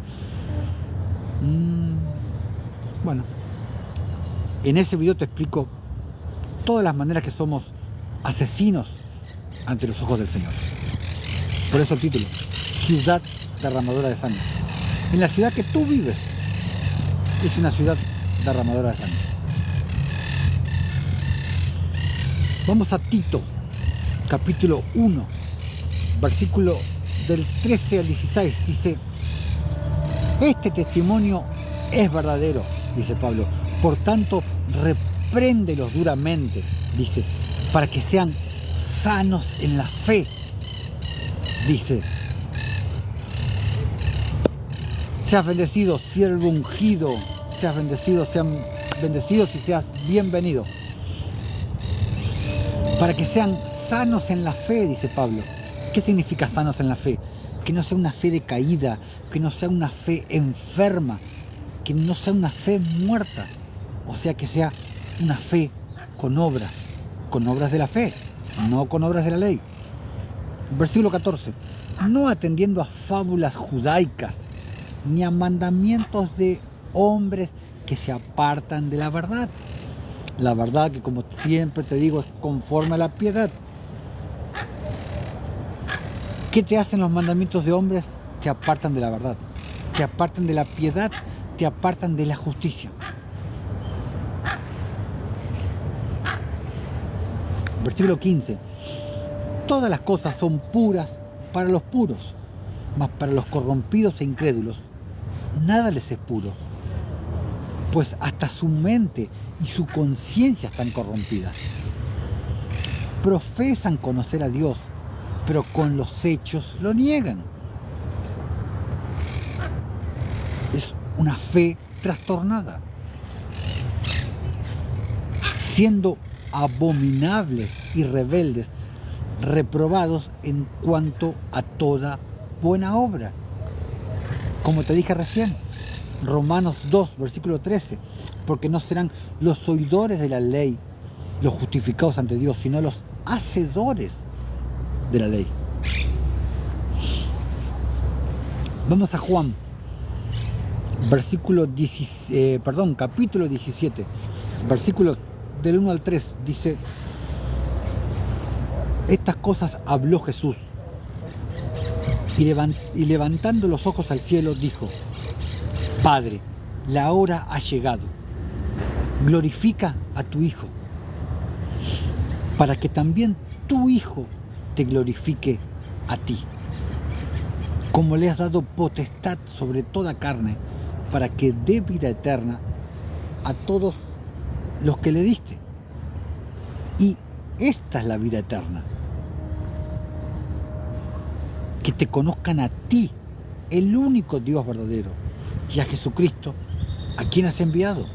Bueno, en ese video te explico todas las maneras que somos asesinos ante los ojos del Señor. Por eso el título, Ciudad Derramadora de Sangre. En la ciudad que tú vives es una ciudad derramadora de sangre. Vamos a Tito, capítulo 1, versículo del 13 al 16. Dice, este testimonio es verdadero, dice Pablo. Por tanto, repréndelos duramente, dice, para que sean sanos en la fe, dice. Seas bendecido, siervo ungido, seas bendecido, sean bendecidos y seas bienvenido. Para que sean sanos en la fe, dice Pablo. ¿Qué significa sanos en la fe? Que no sea una fe decaída, que no sea una fe enferma, que no sea una fe muerta. O sea, que sea una fe con obras de la fe, no con obras de la ley. Versículo 14. No atendiendo a fábulas judaicas, ni a mandamientos de hombres que se apartan de la verdad. La verdad que, como siempre te digo, es conforme a la piedad. ¿Qué te hacen los mandamientos de hombres? Te apartan de la verdad, te apartan de la piedad, te apartan de la justicia. Versículo 15. Todas las cosas son puras para los puros, mas para los corrompidos e incrédulos nada les es puro, pues hasta su mente y su conciencia están corrompidas. Profesan conocer a Dios, pero con los hechos lo niegan. Es una fe trastornada, siendo abominables y rebeldes, reprobados en cuanto a toda buena obra. Como te dije recién, Romanos 2, versículo 13, porque no serán los oidores de la ley los justificados ante Dios, sino los hacedores de la ley. Vamos a Juan, capítulo 17, versículo del 1 al 3, dice, estas cosas habló Jesús, y levantando los ojos al cielo dijo, Padre, la hora ha llegado, glorifica a tu Hijo, para que también tu Hijo te glorifique a ti, como le has dado potestad sobre toda carne, para que dé vida eterna a todos los que le diste. Y esta es la vida eterna, que te conozcan a ti, el único Dios verdadero, y a Jesucristo, a quien has enviado.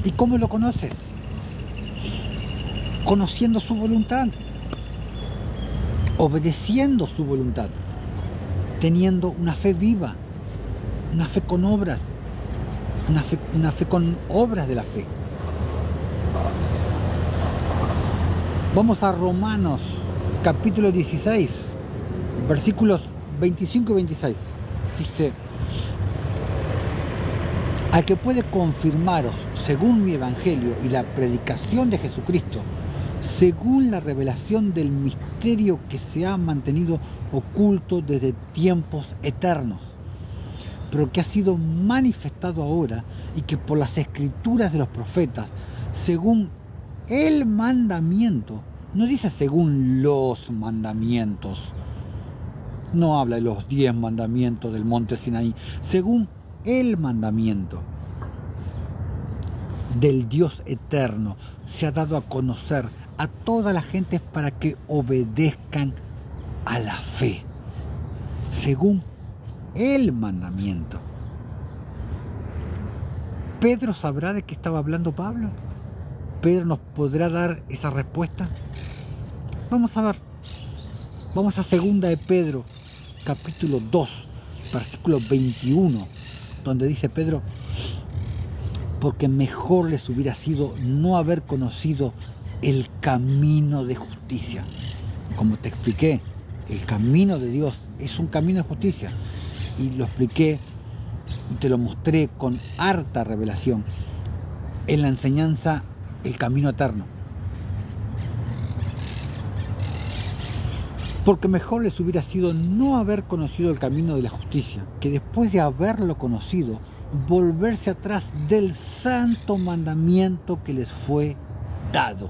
¿Y cómo lo conoces? Conociendo su voluntad, obedeciendo su voluntad, teniendo una fe viva, una fe con obras, una fe con obras de la fe. Vamos a Romanos, capítulo 16, versículos 25 y 26. Dice: al que puede confirmaros, según mi evangelio y la predicación de Jesucristo, según la revelación del misterio que se ha mantenido oculto desde tiempos eternos, pero que ha sido manifestado ahora y que por las escrituras de los profetas, según el mandamiento, no dice según los mandamientos, no habla de los 10 mandamientos del monte Sinaí, según el mandamiento del Dios eterno se ha dado a conocer a toda la gente para que obedezcan a la fe, según el mandamiento. ¿Pedro sabrá de qué estaba hablando Pablo? ¿Pedro nos podrá dar esa respuesta? Vamos a ver. Vamos a 2 de Pedro, capítulo 2, versículo 21, donde dice Pedro: porque mejor les hubiera sido no haber conocido el camino de justicia. Como te expliqué, el camino de Dios es un camino de justicia. Y lo expliqué y te lo mostré con harta revelación en la enseñanza El Camino Eterno. Porque mejor les hubiera sido no haber conocido el camino de la justicia, que después de haberlo conocido, volverse atrás del santo mandamiento que les fue dado.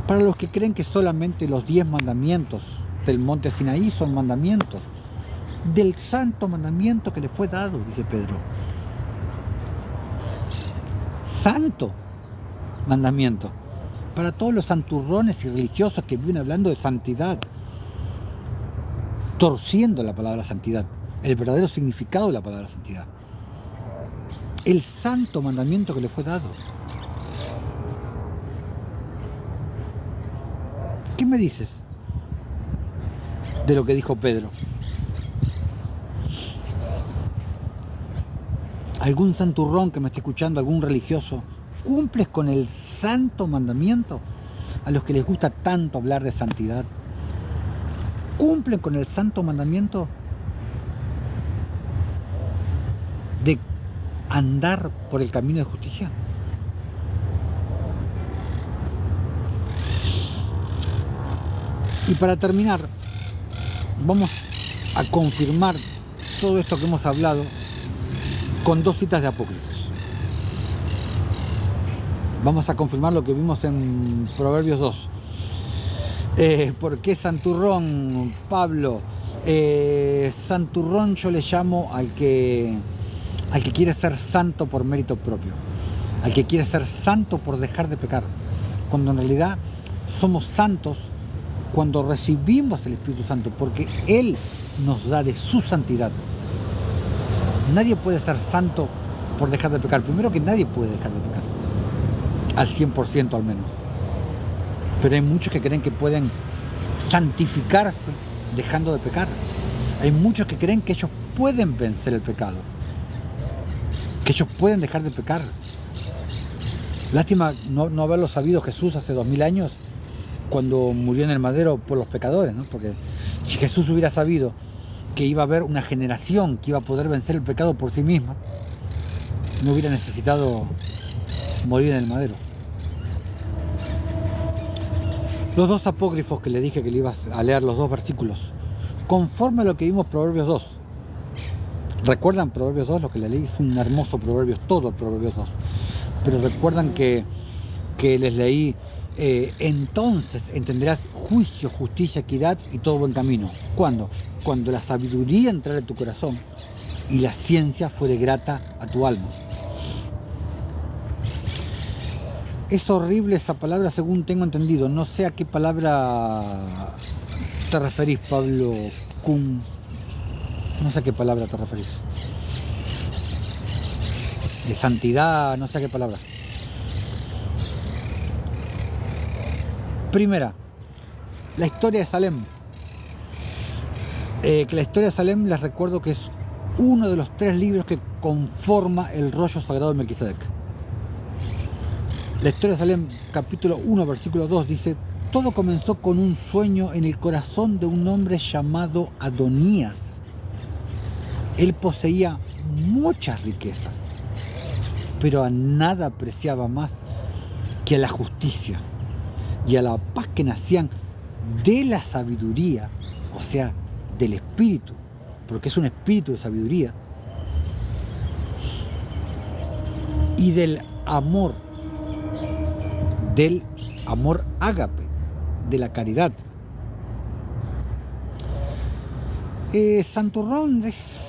Para los que creen que solamente los 10 mandamientos del monte Sinaí son mandamientos, del santo mandamiento que les fue dado, dice Pedro. Santo mandamiento. Para todos los santurrones y religiosos que viven hablando de santidad, torciendo la palabra santidad, el verdadero significado de la palabra santidad. El santo mandamiento que le fue dado. ¿Qué me dices de lo que dijo Pedro? ¿Algún santurrón que me esté escuchando, algún religioso, cumples con el santo mandamiento? A los que les gusta tanto hablar de santidad, ¿cumplen con el santo mandamiento de andar por el camino de justicia? Y para terminar, vamos a confirmar todo esto que hemos hablado con 2 citas de apócrifos. Vamos a confirmar lo que vimos en Proverbios 2. ¿Por qué santurrón, Pablo? Santurrón yo le llamo al que quiere ser santo por mérito propio, al que quiere ser santo por dejar de pecar, cuando en realidad somos santos cuando recibimos el Espíritu Santo, porque Él nos da de su santidad. Nadie puede ser santo por dejar de pecar. Primero que nadie puede dejar de pecar, al 100% al menos. Pero hay muchos que creen que pueden santificarse dejando de pecar. Hay muchos que creen que ellos pueden vencer el pecado, que ellos pueden dejar de pecar. Lástima no haberlo sabido Jesús hace 2000 años, cuando murió en el madero por los pecadores, ¿no? Porque si Jesús hubiera sabido que iba a haber una generación que iba a poder vencer el pecado por sí misma, no hubiera necesitado morir en el madero. Los 2 apócrifos que le dije que le ibas a leer, los 2 versículos, conforme a lo que vimos Proverbios 2. ¿Recuerdan Proverbios 2? Lo que le leí es un hermoso Proverbios, todo Proverbios 2. Pero recuerdan que les leí, entonces entenderás juicio, justicia, equidad y todo buen camino. ¿Cuándo? Cuando la sabiduría entrara en tu corazón y la ciencia fuere grata a tu alma. Es horrible esa palabra según tengo entendido. No sé a qué palabra te referís, Pablo Kun. No sé a qué palabra te referís. De santidad, no sé a qué palabra. Primera, la historia de Salem. Que la historia de Salem, les recuerdo que es uno de los 3 libros que conforma el rollo sagrado de Melquisedec. La historia de Salem, capítulo 1, versículo 2, dice: todo comenzó con un sueño en el corazón de un hombre llamado Adonías. Él poseía muchas riquezas, pero a nada apreciaba más que a la justicia y a la paz que nacían de la sabiduría, o sea, del espíritu, porque es un espíritu de sabiduría, y del amor ágape, de la caridad. Santurrón,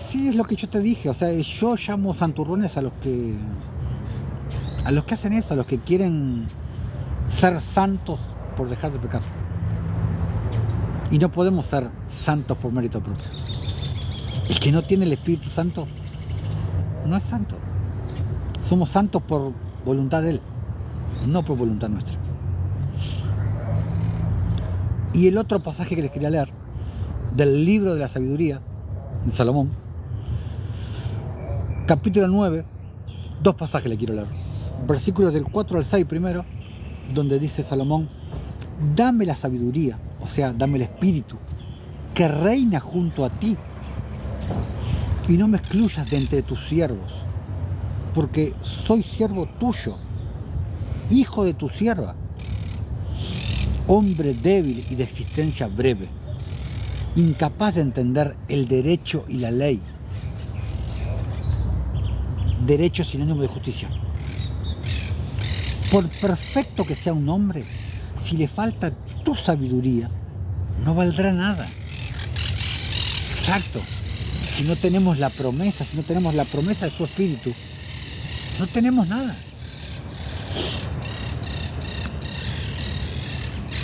sí, es lo que yo te dije, o sea, yo llamo santurrones a los que hacen eso, a los que quieren ser santos por dejar de pecar. Y no podemos ser santos por mérito propio. El que no tiene el Espíritu Santo no es santo. Somos santos por voluntad de Él, no por voluntad nuestra. Y el otro pasaje que les quería leer, del libro de la sabiduría de Salomón, capítulo 9, dos pasajes le quiero leer. Versículos del 4 al 6 primero, donde dice Salomón: dame la sabiduría, o sea, dame el espíritu, que reina junto a ti, y no me excluyas de entre tus siervos, porque soy siervo tuyo, hijo de tu sierva, hombre débil y de existencia breve, incapaz de entender el derecho y la ley. Derecho es sinónimo de justicia. Por perfecto que sea un hombre, si le falta tu sabiduría, no valdrá nada. Exacto. Si no tenemos la promesa, de su espíritu, no tenemos nada.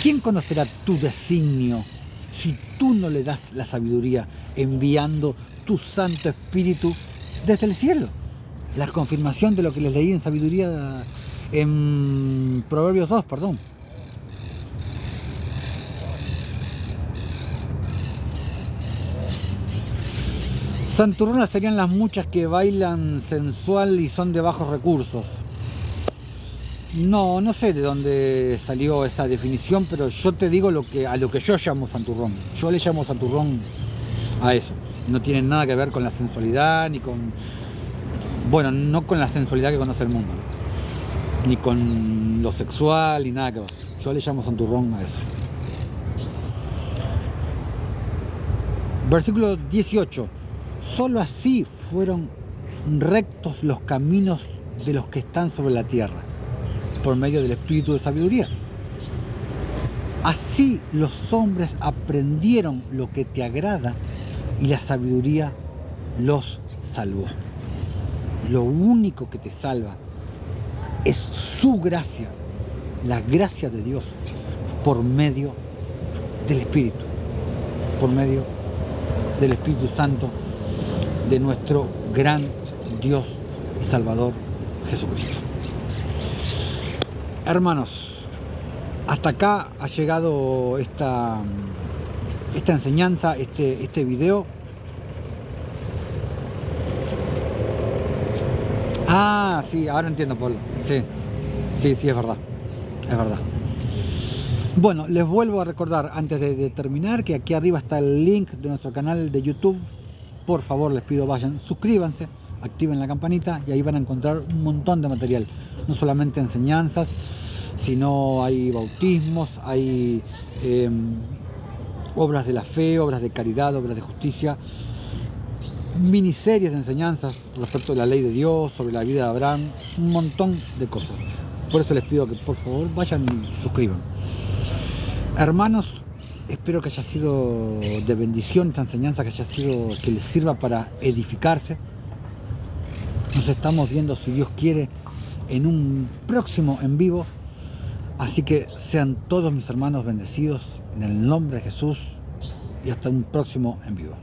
¿Quién conocerá tu designio si tú no le das la sabiduría, enviando tu Santo Espíritu desde el cielo? La confirmación de lo que les leí en sabiduría, en Proverbios 2, perdón. Santurronas serían las muchas que bailan sensual y son de bajos recursos. No sé de dónde salió esa definición, pero yo te digo a lo que yo llamo santurrón. Yo le llamo santurrón a eso. No tiene nada que ver con la sensualidad, ni con... Bueno, no con la sensualidad que conoce el mundo, ni con lo sexual, ni nada que ver. Yo le llamo santurrón a eso. Versículo 18. Solo así fueron rectos los caminos de los que están sobre la tierra, por medio del espíritu de sabiduría. Así los hombres aprendieron lo que te agrada y la sabiduría los salvó. Lo único que te salva es su gracia, la gracia de Dios, por medio del Espíritu, por medio del Espíritu Santo de nuestro gran Dios y Salvador Jesucristo. Hermanos, hasta acá ha llegado esta enseñanza, este video. Ah, sí, ahora entiendo, Pablo. Sí, es verdad. Es verdad. Bueno, les vuelvo a recordar antes de terminar que aquí arriba está el link de nuestro canal de YouTube. Por favor, les pido vayan, suscríbanse, activen la campanita y ahí van a encontrar un montón de material. No solamente enseñanzas, sino hay bautismos, hay obras de la fe, obras de caridad, obras de justicia, miniseries de enseñanzas respecto a la ley de Dios, sobre la vida de Abraham, un montón de cosas. Por eso les pido que por favor vayan y suscriban. Hermanos, espero que haya sido de bendición esta enseñanza, que les sirva para edificarse. Nos estamos viendo, si Dios quiere, en un próximo en vivo. Así que sean todos mis hermanos bendecidos en el nombre de Jesús y hasta un próximo en vivo.